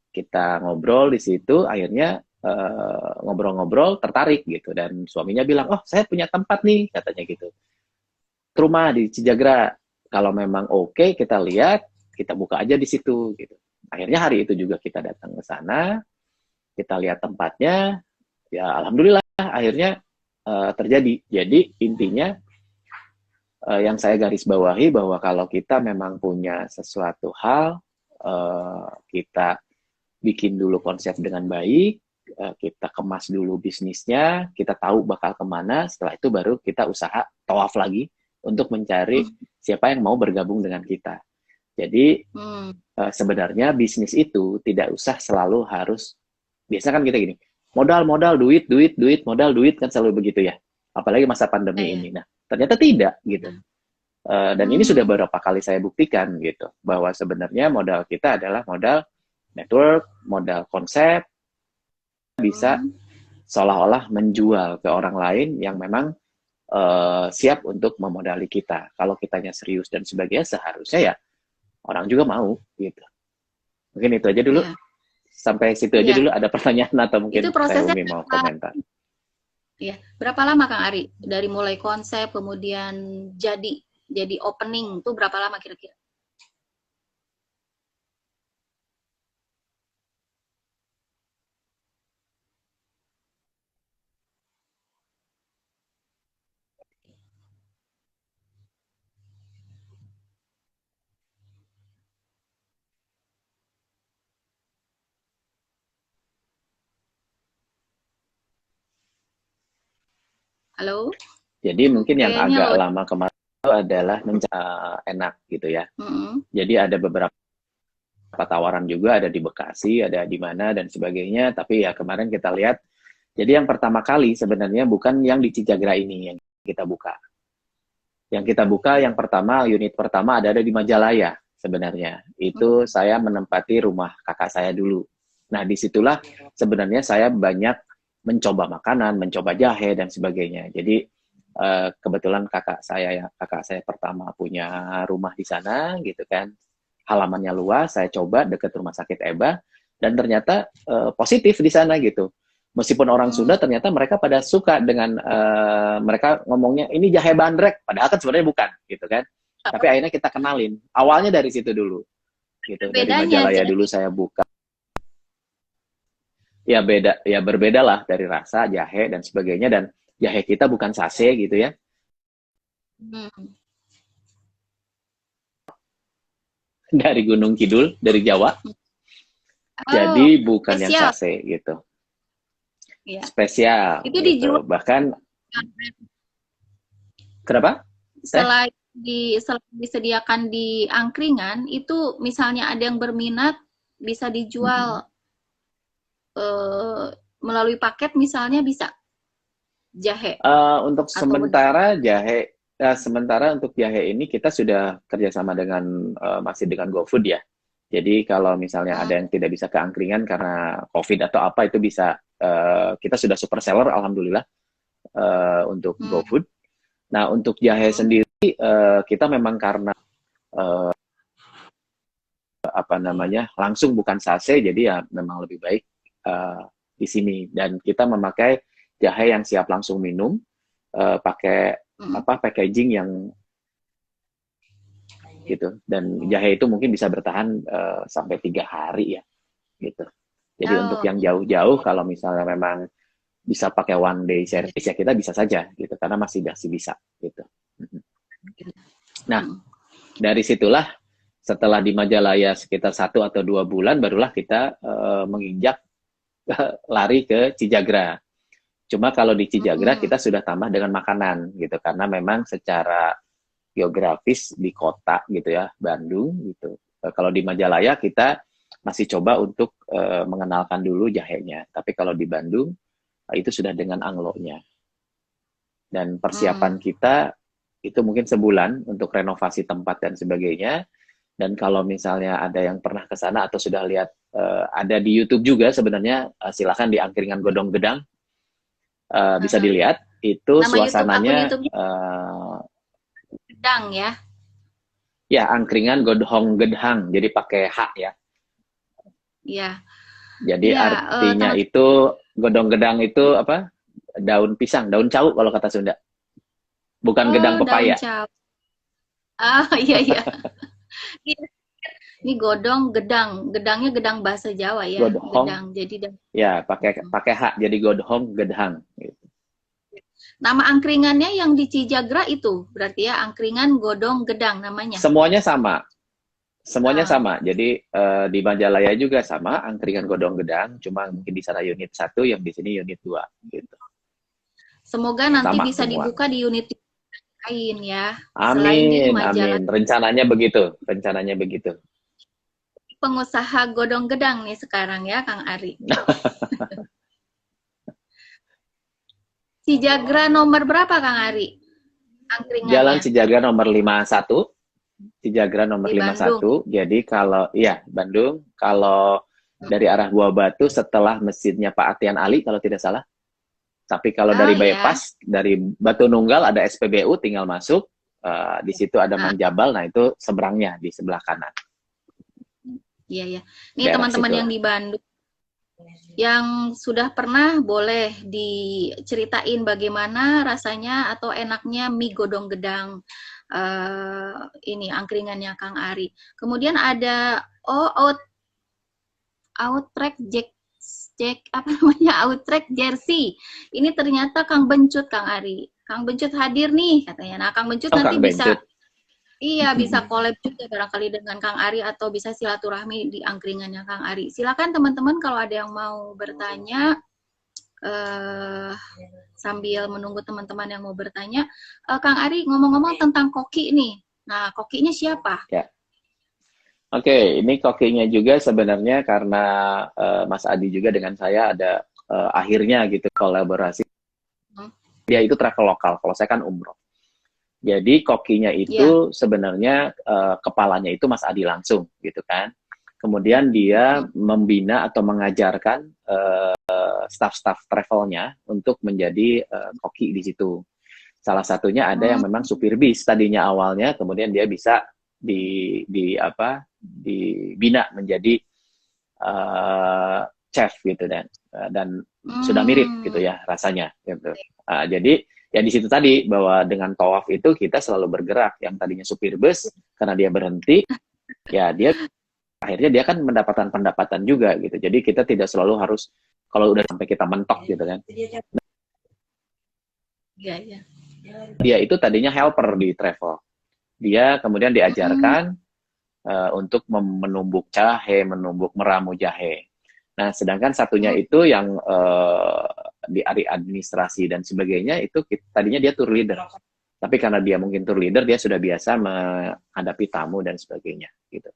B: Kita ngobrol di situ, akhirnya ngobrol-ngobrol tertarik gitu, dan suaminya bilang, oh saya punya tempat nih katanya gitu, rumah di Cijagra, kalau memang oke, kita lihat, kita buka aja di situ gitu. Akhirnya hari itu juga kita datang ke sana, kita lihat tempatnya, ya alhamdulillah akhirnya terjadi. Jadi intinya yang saya garis bawahi bahwa kalau kita memang punya sesuatu hal, kita bikin dulu konsep dengan baik, kita kemas dulu bisnisnya, kita tahu bakal kemana, setelah itu baru kita usaha tawaf lagi untuk mencari siapa yang mau bergabung dengan kita. Jadi sebenarnya bisnis itu tidak usah selalu harus, biasa kan kita gini, modal, duit, modal, duit, kan selalu begitu ya. Apalagi masa pandemi ini. Nah, ternyata tidak gitu. Dan ini sudah beberapa kali saya buktikan gitu, bahwa sebenarnya modal kita adalah modal network, modal konsep, bisa seolah-olah menjual ke orang lain yang memang siap untuk memodali kita. Kalau kitanya serius dan sebagainya, seharusnya ya orang juga mau gitu. Mungkin itu aja dulu. Sampai situ aja dulu. Ada pertanyaan atau mungkin saya Umi mau komentar.
A: Iya, berapa lama Kang Ari dari mulai konsep kemudian jadi opening tuh berapa lama kira-kira? Halo?
B: Jadi mungkin yang
A: Kayaknya
B: agak
A: lo.
B: lama kemarin itu adalah enak gitu ya. Jadi ada beberapa tawaran juga, ada di Bekasi, ada di mana dan sebagainya. Tapi ya kemarin kita lihat, jadi yang pertama kali sebenarnya bukan yang di Cijagra ini yang kita buka. Yang kita buka yang pertama, unit pertama ada di Majalaya sebenarnya. Itu saya menempati rumah kakak saya dulu. Nah, disitulah sebenarnya saya banyak mencoba makanan, mencoba jahe dan sebagainya. Jadi kebetulan kakak saya pertama punya rumah di sana gitu kan. Halamannya luas, saya coba dekat rumah sakit EBA dan ternyata positif di sana gitu. Meskipun orang Sunda ternyata mereka pada suka dengan mereka ngomongnya ini jahe bandrek, padahal kan sebenarnya bukan gitu kan. Tapi akhirnya kita kenalin. Awalnya dari situ dulu. Gitu. Dari
A: Bedanya
B: Majalaya
A: jadi.
B: dulu saya buka. Ya beda, ya berbeda lah dari rasa jahe dan sebagainya, dan jahe kita bukan sase gitu ya. Dari Gunung Kidul, dari Jawa.
A: Oh,
B: Jadi bukan yang
A: spesial.
B: sase gitu.
A: Ya.
B: Spesial
A: Itu
B: gitu.
A: dijual.
B: Bahkan kenapa?
A: Selain disediakan di angkringan, itu misalnya ada yang berminat bisa dijual melalui paket misalnya bisa jahe
B: Untuk
A: atau
B: sementara untuk jahe ini kita sudah kerjasama dengan masih dengan GoFood ya. Jadi kalau misalnya ada yang tidak bisa ke angkringan karena COVID atau apa itu bisa kita sudah super seller alhamdulillah untuk GoFood. Nah untuk jahe sendiri kita memang karena apa namanya langsung bukan sachet jadi ya memang lebih baik di sini, dan kita memakai jahe yang siap langsung minum pakai packaging yang gitu, dan jahe itu mungkin bisa bertahan sampai 3 hari ya gitu. Jadi untuk yang jauh-jauh kalau misalnya memang bisa pakai one day service ya kita bisa saja gitu karena masih bisa gitu. Nah dari situlah setelah di Majalaya sekitar 1 atau 2 bulan barulah kita menginjak lari ke Cijagra. Cuma kalau di Cijagra kita sudah tambah dengan makanan gitu karena memang secara geografis di kota gitu ya Bandung gitu. Kalau di Majalaya kita masih coba untuk mengenalkan dulu jahenya. Tapi kalau di Bandung itu sudah dengan anglonya. Dan persiapan kita itu mungkin sebulan untuk renovasi tempat dan sebagainya. Dan kalau misalnya ada yang pernah ke sana atau sudah lihat ada di YouTube juga sebenarnya silakan di Angkringan Godong Gedang bisa dilihat itu
A: nama
B: suasananya
A: akun YouTube Gedang ya.
B: ya Angkringan Godong Gedang jadi pakai H ya.
A: Iya.
B: Jadi
A: ya,
B: artinya itu Godong Gedang itu apa? Daun pisang, daun cau kalau kata Sunda. Bukan gedang
A: daun
B: pepaya.
A: cau. Iya iya. Ini godong gedang, gedangnya gedang bahasa Jawa ya,
B: Godhong.
A: gedang. Jadi
B: Ya, pakai H jadi Godhong Gedang gitu.
A: Nama angkringannya yang di Cijagra itu berarti ya angkringan Godong Gedang namanya.
B: Semuanya sama. Semuanya sama. Jadi di Majalaya juga sama, Angkringan Godong Gedang, cuma mungkin di sana unit 1, yang di sini unit 2 gitu.
A: Semoga nanti
B: Sama
A: bisa
B: semua.
A: dibuka di unit lain ya.
B: Amin, amin. Rencananya begitu,
A: Pengusaha Godong Gedang nih sekarang ya, Kang Ari. Cijagra nomor berapa, Kang Ari? Angkringannya.
B: Jalan Cijagra nomor 51. Cijagra nomor 51. Jadi kalau Bandung, kalau dari arah Buah Batu setelah masjidnya Pak Atian Ali kalau tidak salah. Tapi kalau dari bypass dari Batu Nunggal ada SPBU tinggal masuk. Di situ ada Manjabal, nah itu seberangnya di sebelah kanan.
A: Iya ya. Nih teman-teman yang di Bandung yang sudah pernah boleh diceritain bagaimana rasanya atau enaknya mie godong gedang ini angkringannya Kang Ari. Kemudian ada Outrek apa namanya Outrek Jersey. Ini ternyata Kang Bencut Kang Ari. Kang Bencut hadir nih katanya. Nah Kang Bencut nanti bisa bisa collab juga barangkali dengan Kang Ari atau bisa silaturahmi di angkringannya Kang Ari. Silakan teman-teman kalau ada yang mau bertanya sambil menunggu teman-teman yang mau bertanya, Kang Ari ngomong-ngomong tentang koki nih. Nah, kokinya siapa?
B: Ya. Oke, ini kokinya juga sebenarnya karena Mas Adi juga dengan saya ada akhirnya gitu kolaborasi. Dia itu travel lokal, kalau saya kan umroh. Jadi kokinya itu sebenarnya kepalanya itu Mas Adi langsung gitu kan. Kemudian dia membina atau mengajarkan staff-staff travelnya untuk menjadi koki di situ. Salah satunya ada yang memang supir bis tadinya awalnya, kemudian dia bisa dibina menjadi chef gitu dan sudah mirip gitu ya rasanya gitu. Jadi ya di situ tadi bahwa dengan tawaf itu kita selalu bergerak, yang tadinya supir bus karena dia berhenti ya dia akhirnya dia kan mendapatkan pendapatan juga gitu. Jadi kita tidak selalu harus kalau udah sampai kita mentok gitu kan.
A: Iya.
B: Dia itu tadinya helper di travel. Dia kemudian diajarkan untuk menumbuk jahe, meramu jahe. Nah, sedangkan satunya itu yang di administrasi dan sebagainya itu tadinya dia tour leader. Tapi karena dia mungkin tour leader, dia sudah biasa menghadapi tamu dan sebagainya gitu.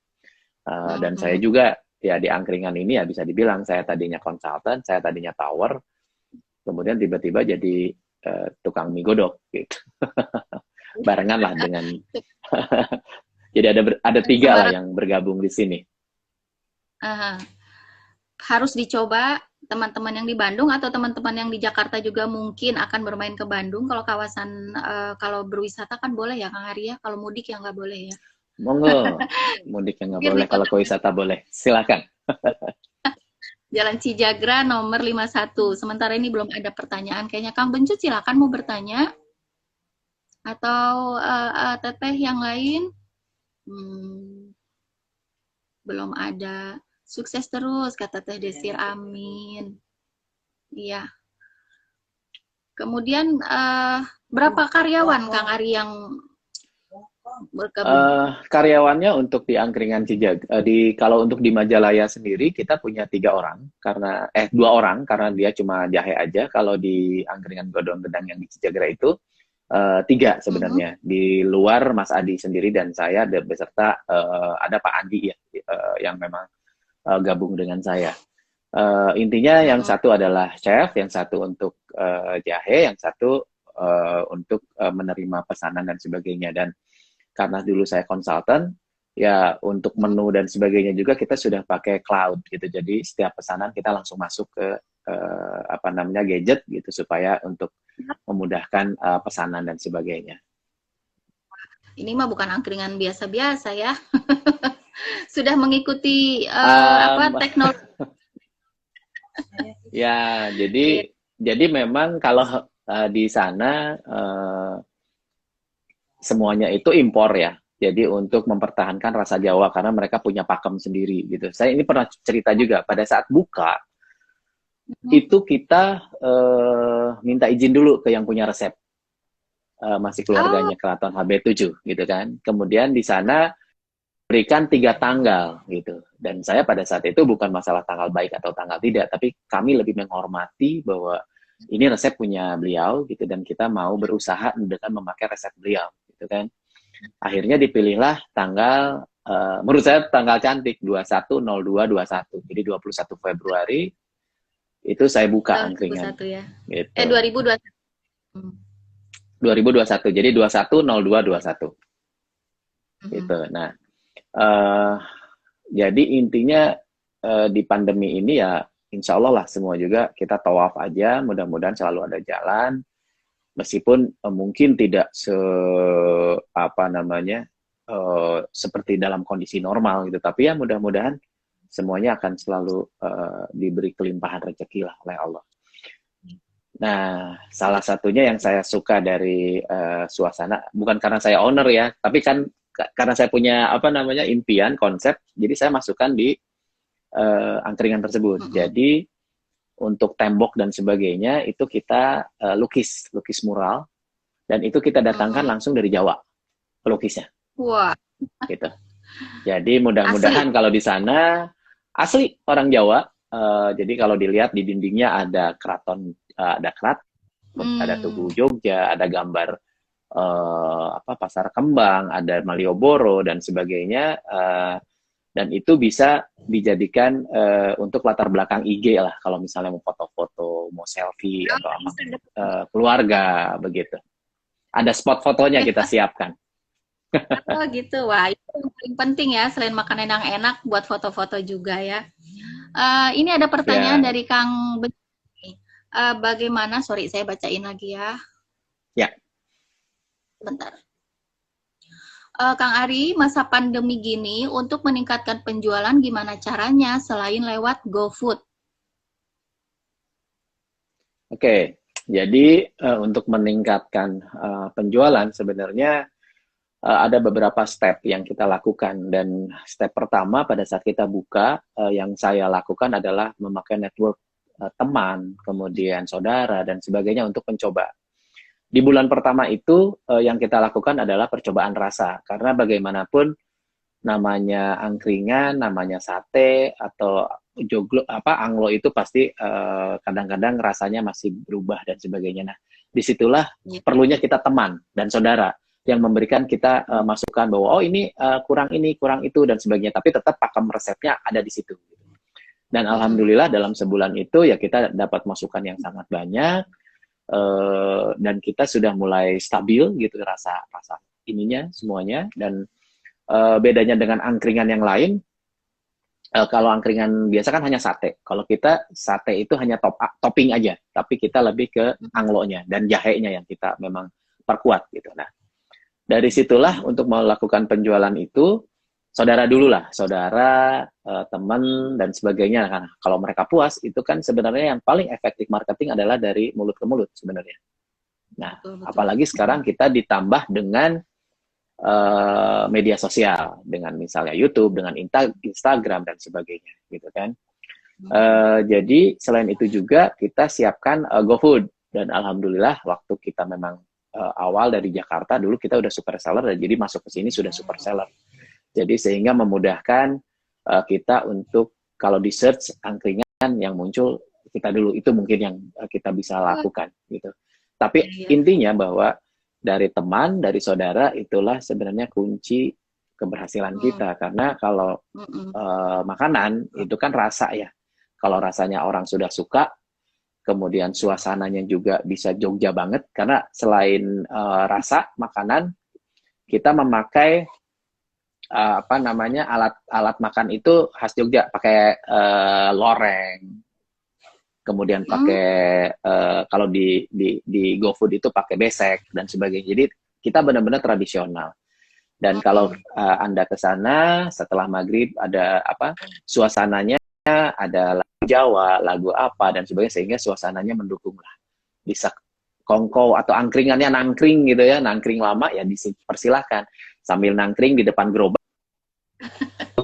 B: Dan saya juga ya di angkringan ini ya bisa dibilang saya tadinya konsultan, saya tadinya tower, kemudian tiba-tiba jadi tukang mie godok gitu. Barengan lah dengan jadi ada 3 lah yang bergabung di sini.
A: Harus dicoba teman-teman yang di Bandung atau teman-teman yang di Jakarta juga mungkin akan bermain ke Bandung. Kalau kawasan kalau berwisata kan boleh ya Kang Arya, kalau mudik ya nggak boleh ya.
B: Monggo, mudik yang nggak boleh, kalau ke wisata boleh. Silakan.
A: Jalan Cijagra nomor 51. Sementara ini belum ada pertanyaan. Kayaknya Kang Bencut silakan mau bertanya. Atau teteh yang lain? Belum ada. Sukses terus, kata Teh Desir. Amin. Iya. Kemudian berapa karyawan Kang Ari yang
B: karyawannya untuk di angkringan Cijagra, kalau untuk di Majalaya sendiri kita punya 3 orang karena 2 orang karena dia cuma jahe aja. Kalau di angkringan Godong Gedang yang di Cijagra itu 3 sebenarnya. Di luar Mas Adi sendiri dan saya beserta ada Pak Andi ya yang memang gabung dengan saya. Intinya yang satu adalah chef, yang satu untuk jahe, yang satu untuk menerima pesanan dan sebagainya. Dan karena dulu saya konsultan, ya untuk menu dan sebagainya juga kita sudah pakai cloud gitu. Jadi setiap pesanan kita langsung masuk ke gadget gitu supaya untuk memudahkan pesanan dan sebagainya.
A: Ini mah bukan angkringan biasa-biasa ya. Sudah mengikuti teknologi.
B: Ya, jadi memang kalau di sana semuanya itu impor ya. Jadi untuk mempertahankan rasa Jawa karena mereka punya pakem sendiri gitu. Saya ini pernah cerita juga pada saat buka itu kita minta izin dulu ke yang punya resep. Masih keluarganya Keraton HB7 gitu kan. Kemudian di sana berikan 3 tanggal gitu. Dan saya pada saat itu bukan masalah tanggal baik atau tanggal tidak, tapi kami lebih menghormati bahwa ini resep punya beliau gitu dan kita mau berusaha dengan memakai resep beliau gitu kan. Akhirnya dipilihlah tanggal menurut saya tanggal cantik 21/02/21. Jadi 21 Februari itu saya buka angkringan.
A: Ya.
B: Gitu.
A: 2021.
B: 2021. Jadi 21/02/21. Gitu. Nah, jadi intinya di pandemi ini ya insya Allah lah semua juga kita tawaf aja, mudah-mudahan selalu ada jalan, meskipun mungkin tidak seperti dalam kondisi normal gitu, tapi ya mudah-mudahan semuanya akan selalu diberi kelimpahan rezeki lah oleh Allah. Nah, salah satunya yang saya suka dari suasana, bukan karena saya owner ya, tapi kan karena saya punya impian, konsep, jadi saya masukkan di angkringan tersebut. Jadi untuk tembok dan sebagainya itu kita lukis mural, dan itu kita datangkan langsung dari Jawa pelukisnya.
A: Wah.
B: Gitu. Jadi mudah-mudahan kalau di sana asli orang Jawa, Jadi kalau dilihat di dindingnya ada keraton, ada Tugu Jogja, ada gambar Pasar Kembang, ada Malioboro dan sebagainya, dan itu bisa dijadikan untuk latar belakang IG lah kalau misalnya mau foto-foto, mau selfie atau apa, keluarga begitu. Ada spot fotonya kita siapkan.
A: Oh gitu, wah itu yang paling penting ya, selain makanan yang enak buat foto-foto juga ya. Ini ada pertanyaan
B: Ya.
A: dari Kang Beni. Bagaimana, sorry saya bacain lagi ya.
B: Ya.
A: Bentar. Kang Ari, masa pandemi gini untuk meningkatkan penjualan gimana caranya selain lewat GoFood?
B: Oke, jadi untuk meningkatkan penjualan sebenarnya ada beberapa step yang kita lakukan, dan step pertama pada saat kita buka yang saya lakukan adalah memakai network teman, kemudian saudara dan sebagainya untuk mencoba. Di bulan pertama itu yang kita lakukan adalah percobaan rasa, karena bagaimanapun namanya angkringan, namanya sate atau joglo anglo itu pasti kadang-kadang rasanya masih berubah dan sebagainya. Nah, disitulah perlunya kita teman dan saudara yang memberikan kita masukan bahwa ini kurang itu dan sebagainya, tapi tetap pakem resepnya ada di situ. Dan alhamdulillah dalam sebulan itu ya kita dapat masukan yang sangat banyak. Dan kita sudah mulai stabil gitu rasa ininya semuanya. Dan bedanya dengan angkringan yang lain, kalau angkringan biasa kan hanya sate, kalau kita sate itu hanya topping aja, tapi kita lebih ke anglonya dan jahenya yang kita memang perkuat gitu. Nah, dari situlah untuk melakukan penjualan itu saudara dulu lah, saudara, teman dan sebagainya. Nah, kalau mereka puas, itu kan sebenarnya yang paling efektif marketing adalah dari mulut ke mulut sebenarnya. Nah, betul. Apalagi sekarang kita ditambah dengan media sosial, dengan misalnya YouTube, dengan Instagram dan sebagainya, gitu kan. Jadi selain itu juga kita siapkan GoFood, dan alhamdulillah waktu kita memang awal dari Jakarta dulu kita udah super seller, dan jadi masuk ke sini sudah super seller. Jadi sehingga memudahkan kita untuk kalau di search angkringan yang muncul kita dulu, itu mungkin yang kita bisa lakukan gitu. Tapi intinya bahwa dari teman, dari saudara itulah sebenarnya kunci keberhasilan kita, karena kalau makanan itu kan rasa ya. Kalau rasanya orang sudah suka, kemudian suasananya juga bisa Jogja banget, karena selain rasa makanan, kita memakai alat makan itu khas Jogja, pakai loreng, kemudian pakai kalau di GoFood itu pakai besek dan sebagainya. Jadi kita benar-benar tradisional. Dan kalau Anda ke sana setelah maghrib, ada suasananya, ada lagu Jawa, lagu apa dan sebagainya, sehingga suasananya mendukung lah. Bisa kongko atau angkringannya nangkring gitu ya, nangkring lama ya dipersilahkan sambil nangkring di depan gerobak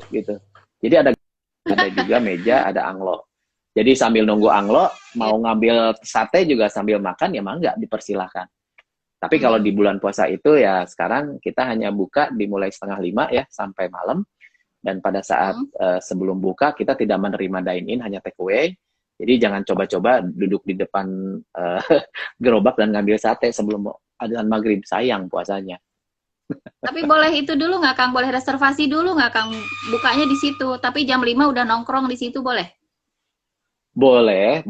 B: gitu. Jadi ada juga meja, ada anglo. Jadi sambil nunggu anglo, mau ngambil sate juga sambil makan ya mangga, dipersilahkan. Tapi kalau di bulan puasa itu ya sekarang kita hanya buka dimulai 4:30 ya sampai malam. Dan pada saat sebelum buka kita tidak menerima dine-in, hanya take away. Jadi jangan coba-coba duduk di depan gerobak dan ngambil sate sebelum adzan maghrib, sayang puasanya.
A: Tapi boleh itu dulu nggak Kang? Boleh reservasi dulu nggak Kang? Bukanya di situ, tapi jam 5 udah nongkrong di situ boleh?
B: Boleh.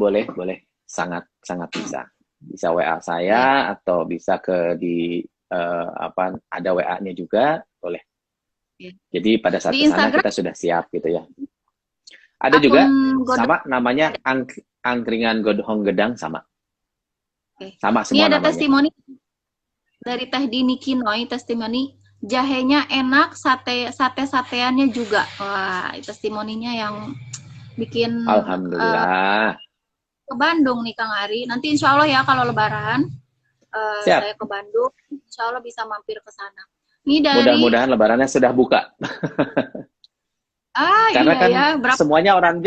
B: Sangat bisa. Bisa WA saya atau bisa ke ada WA-nya juga, boleh. Jadi pada saat ke sana kita sudah siap gitu ya. Ada juga sama namanya angkringan Godhong Gedang sama. Sama semua namanya.
A: Ini ada testimoni dari Teh Dini Kinoy, testimoni jahenya enak, sateannya juga. Wah, testimoninya yang bikin
B: alhamdulillah.
A: Ke Bandung nih Kang Ari. Nanti insya Allah ya kalau Lebaran saya ke Bandung, insya Allah bisa mampir ke sana.
B: Mudah-mudahan Lebarannya sudah buka. Karena kan semuanya orang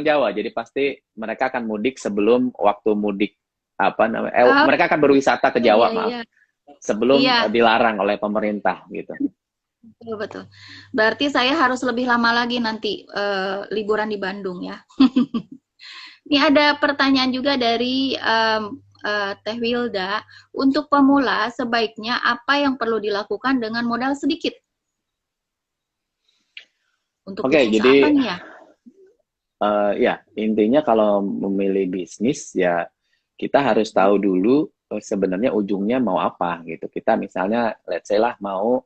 B: Jawa, jadi pasti mereka akan mudik sebelum waktu mudik mereka akan berwisata ke Jawa, sebelum dilarang oleh pemerintah gitu.
A: Betul, betul. Berarti saya harus lebih lama lagi nanti liburan di Bandung ya. Ini ada pertanyaan juga dari Teh Wilda. Untuk pemula, sebaiknya apa yang perlu dilakukan dengan modal sedikit? Untuk
B: Oke,
A: bisnis apa
B: jadi
A: nih ya?
B: ya intinya kalau memilih bisnis ya kita harus tahu dulu sebenarnya ujungnya mau apa gitu. Kita misalnya let's say lah mau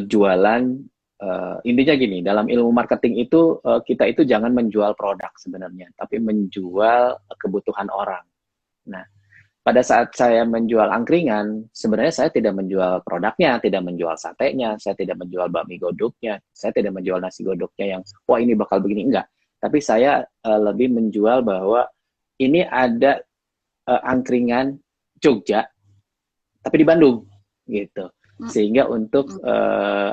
B: jualan intinya gini, dalam ilmu marketing itu kita itu jangan menjual produk sebenarnya, tapi menjual kebutuhan orang. Nah, pada saat saya menjual angkringan, sebenarnya saya tidak menjual produknya, tidak menjual satenya, saya tidak menjual bakmi godoknya, saya tidak menjual nasi godoknya yang, wah ini bakal begini, enggak. Tapi saya lebih menjual bahwa ini ada angkringan Jogja, tapi di Bandung, gitu. Sehingga untuk,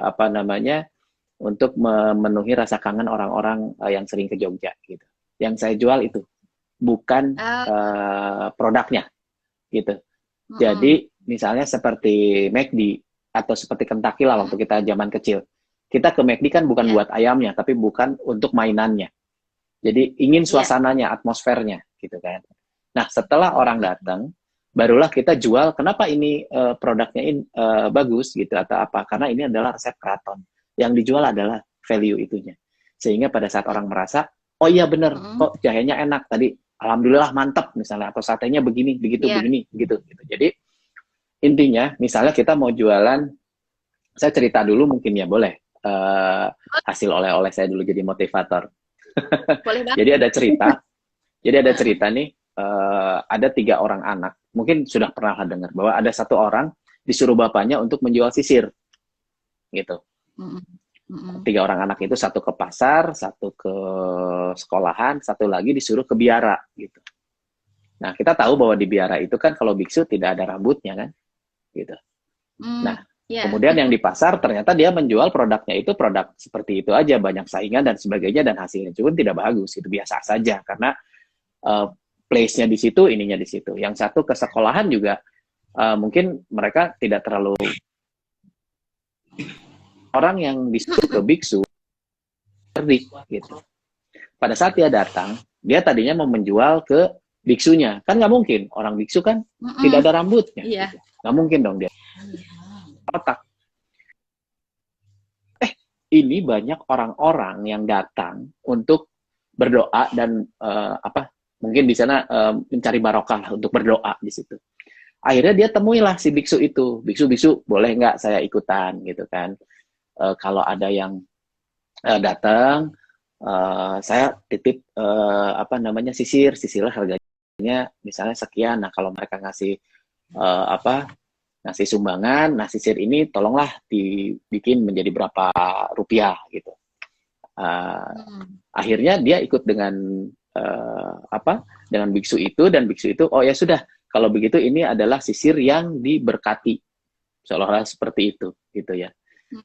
B: apa namanya, untuk memenuhi rasa kangen orang-orang yang sering ke Jogja, gitu. Yang saya jual itu, bukan produknya, gitu. Jadi misalnya seperti McD atau seperti Kentucky lah waktu kita zaman kecil. Kita ke McD kan bukan buat ayamnya, tapi bukan untuk mainannya. Jadi ingin suasananya, atmosfernya, gitu kan. Nah, setelah orang datang, barulah kita jual. Kenapa ini produknya ini bagus gitu atau apa? Karena ini adalah resep keraton. Yang dijual adalah value itunya. Sehingga pada saat orang merasa, oh iya bener, kok jahenya enak tadi. Alhamdulillah mantap misalnya, atau satenya begini, begitu, begini, gitu. Jadi intinya, misalnya kita mau jualan, saya cerita dulu mungkin ya boleh. Hasil oleh-oleh saya dulu jadi motivator.
A: Boleh banget.
B: Jadi ada cerita nih, ada 3 orang anak, mungkin sudah pernah dengar bahwa ada 1 orang disuruh bapaknya untuk menjual sisir, gitu. 3 orang anak itu, 1 ke pasar, 1 ke sekolahan, 1 lagi disuruh ke biara, gitu. Nah, kita tahu bahwa di biara itu kan kalau biksu tidak ada rambutnya kan, gitu. Nah, kemudian yang di pasar ternyata dia menjual produknya itu produk seperti itu aja, banyak saingan dan sebagainya, dan hasilnya juga tidak bagus, itu biasa saja karena place-nya di situ, ininya di situ. Yang satu ke sekolahan juga mungkin mereka tidak terlalu, orang yang disuruh ke biksu cerdik gitu. Pada saat dia datang, dia tadinya mau menjual ke biksunya, kan nggak mungkin, orang biksu kan tidak ada rambutnya, gitu. Nggak mungkin dong dia otak. Ini banyak orang-orang yang datang untuk berdoa dan apa? Mungkin di sana mencari barokah lah, untuk berdoa di situ. Akhirnya dia temuilah si biksu itu. Biksu, boleh nggak saya ikutan gitu kan? Kalau ada yang datang, saya titip apa namanya sisir harganya misalnya sekian. Nah kalau mereka ngasih apa ngasih sumbangan, nah sisir ini tolonglah dibikin menjadi berapa rupiah gitu. Akhirnya dia ikut dengan apa dengan biksu itu, dan biksu itu, oh ya sudah, kalau begitu ini adalah sisir yang diberkati, seolah-olah seperti itu gitu ya.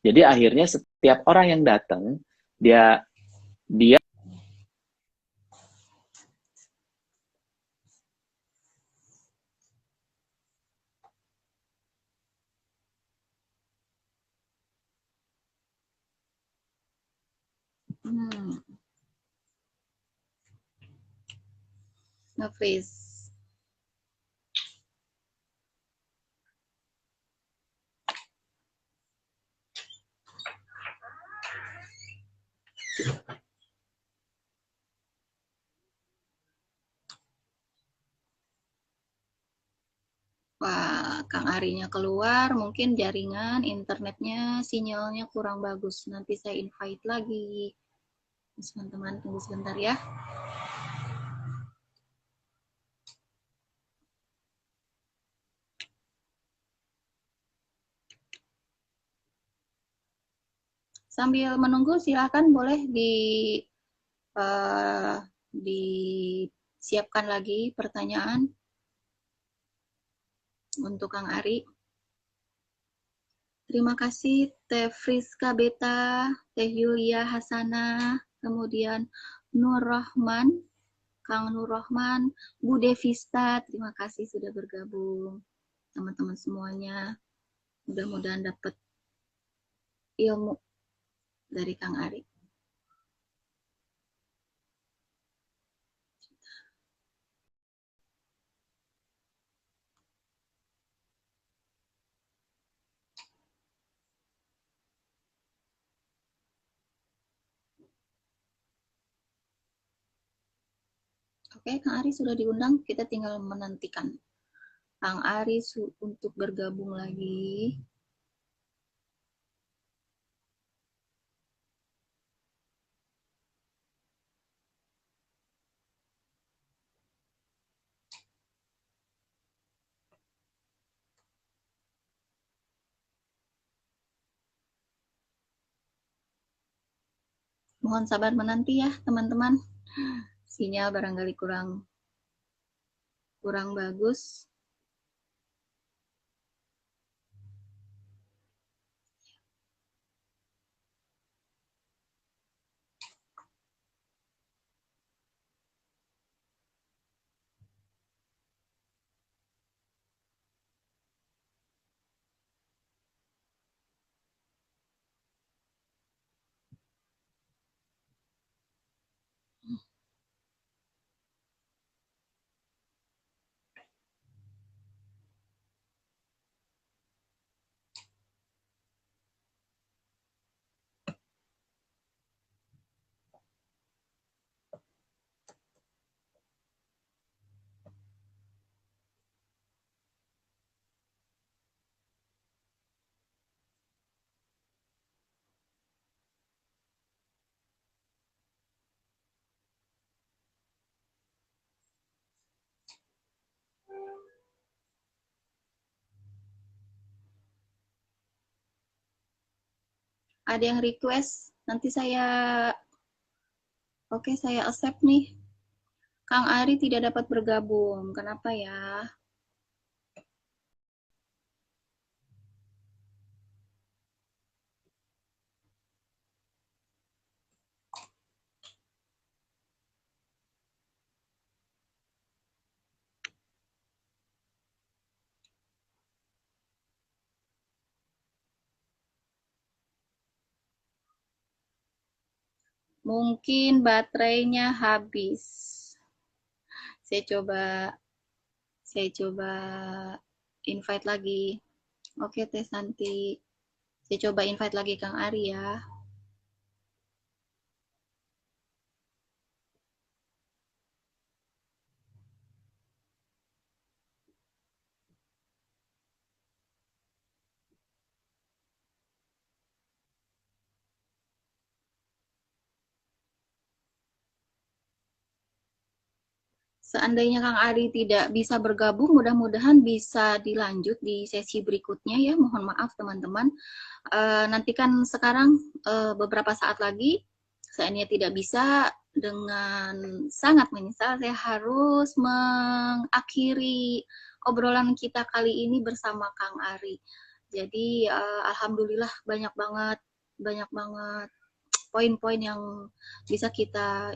B: Jadi akhirnya setiap orang yang datang, dia
A: Nafis. Wah, Kang Arinya keluar, mungkin jaringan internetnya, sinyalnya kurang bagus. Nanti saya invite lagi. Teman-teman, tunggu sebentar ya. Sambil menunggu, silakan boleh disiapkan lagi pertanyaan untuk Kang Ari. Terima kasih Teh Friska Beta, Teh Yulia Hasana, kemudian Nur Rahman, Kang Nur Rahman, Bu Devista, terima kasih sudah bergabung. Teman-teman semuanya, mudah-mudahan dapat ilmu dari Kang Ari. Oke, Kang Ari sudah diundang, kita tinggal menantikan Kang Ari untuk bergabung lagi. Mohon sabar menanti ya, teman-teman. Sinyal barangkali kurang bagus. Ada yang request, nanti oke, saya accept nih. Kang Ari tidak dapat bergabung, kenapa ya? Mungkin baterainya habis. Saya coba invite lagi. Oke, Teh Santi. Saya coba invite lagi Kang Ari ya. Seandainya Kang Ari tidak bisa bergabung, mudah-mudahan bisa dilanjut di sesi berikutnya ya. Mohon maaf teman-teman. Nantikan sekarang beberapa saat lagi, seandainya tidak bisa, dengan sangat menyesal saya harus mengakhiri obrolan kita kali ini bersama Kang Ari. Jadi alhamdulillah banyak banget poin-poin yang bisa kita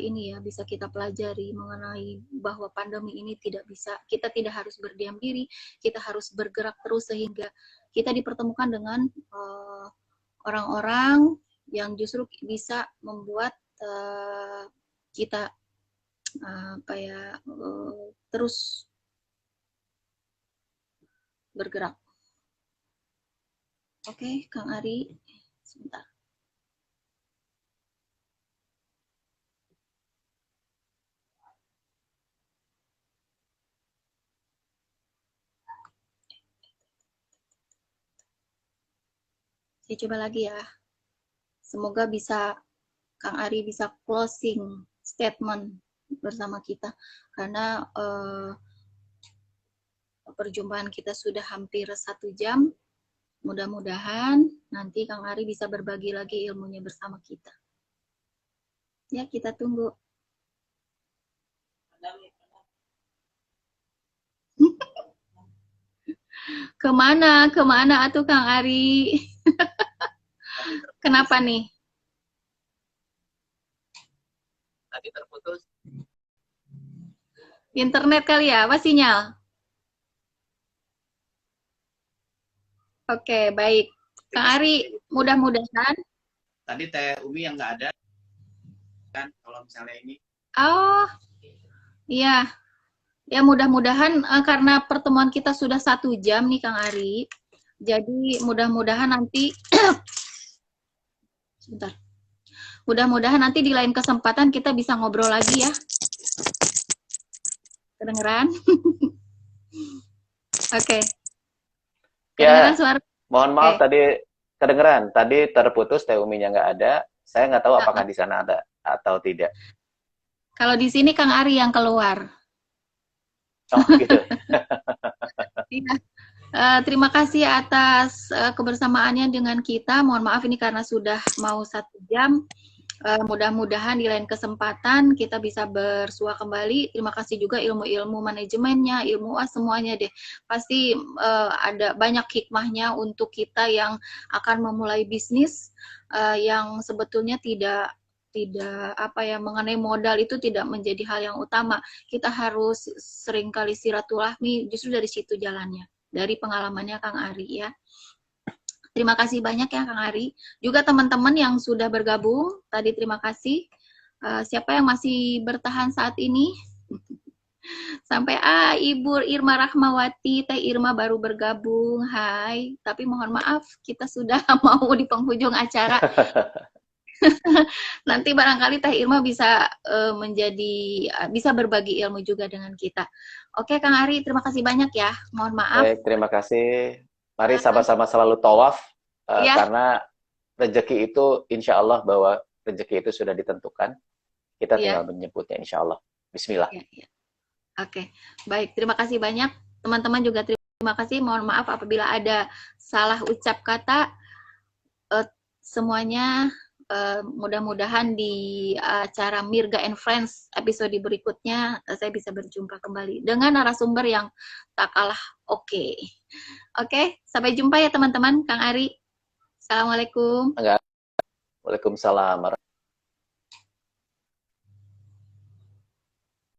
A: pelajari mengenai bahwa pandemi ini kita tidak harus berdiam diri, kita harus bergerak terus sehingga kita dipertemukan dengan orang-orang yang justru bisa membuat kita terus bergerak. Oke, Kang Ari, sebentar. Saya coba lagi ya. Semoga Kang Ari bisa closing statement bersama kita karena perjumpaan kita sudah hampir 1 jam. Mudah-mudahan nanti Kang Ari bisa berbagi lagi ilmunya bersama kita. Ya, kita tunggu. Kemana atuh Kang Ari? Kenapa nih?
B: Tadi terputus.
A: Internet kali ya, apa sinyal? Oke, baik. Kang Ari, mudah-mudahan.
B: Tadi Teh Umi yang nggak ada kan, kalau misalnya ini.
A: Oh, iya. Ya mudah-mudahan karena pertemuan kita sudah 1 jam nih Kang Ari. Jadi mudah-mudahan nanti sebentar. Mudah-mudahan nanti di lain kesempatan kita bisa ngobrol lagi ya. Kedengeran? Oke. Kedengeran suara?
B: Mohon maaf tadi kedengeran. Tadi terputus, Teh Uminya nggak ada. Saya nggak tahu apakah di sana ada atau tidak.
A: Kalau di sini Kang Ari yang keluar.
B: Oh gitu.
A: Iya. Terima kasih atas kebersamaannya dengan kita. Mohon maaf ini karena sudah mau 1 jam. Mudah-mudahan di lain kesempatan kita bisa bersua kembali. Terima kasih juga ilmu-ilmu manajemennya, ilmu semuanya deh. Pasti ada banyak hikmahnya untuk kita yang akan memulai bisnis yang sebetulnya tidak mengenai modal itu tidak menjadi hal yang utama. Kita harus seringkali silaturahmi, justru dari situ jalannya, dari pengalamannya Kang Ari ya. Terima kasih banyak ya Kang Ari. Juga teman-teman yang sudah bergabung, tadi terima kasih. Siapa yang masih bertahan saat ini? Sampai Ibu Irma Rahmawati, Teh Irma baru bergabung. Hai, tapi mohon maaf kita sudah mau di penghujung acara. Nanti barangkali Teh Irma bisa bisa berbagi ilmu juga dengan kita. Oke Kang Ari, terima kasih banyak ya. Mohon maaf.
B: Baik, terima kasih. Mari sama-sama selalu tawaf karena rezeki itu insya Allah bahwa rezeki itu sudah ditentukan. Kita tinggal menyebutnya insya Allah. Bismillah.
A: Oke, baik. Terima kasih banyak. Teman-teman juga terima kasih. Mohon maaf apabila ada salah ucap kata. Semuanya mudah-mudahan di acara Mirga and Friends episode berikutnya saya bisa berjumpa kembali dengan narasumber yang tak kalah oke. Oke, sampai jumpa ya teman-teman. Kang Ari, Assalamualaikum.
B: Waalaikumsalam.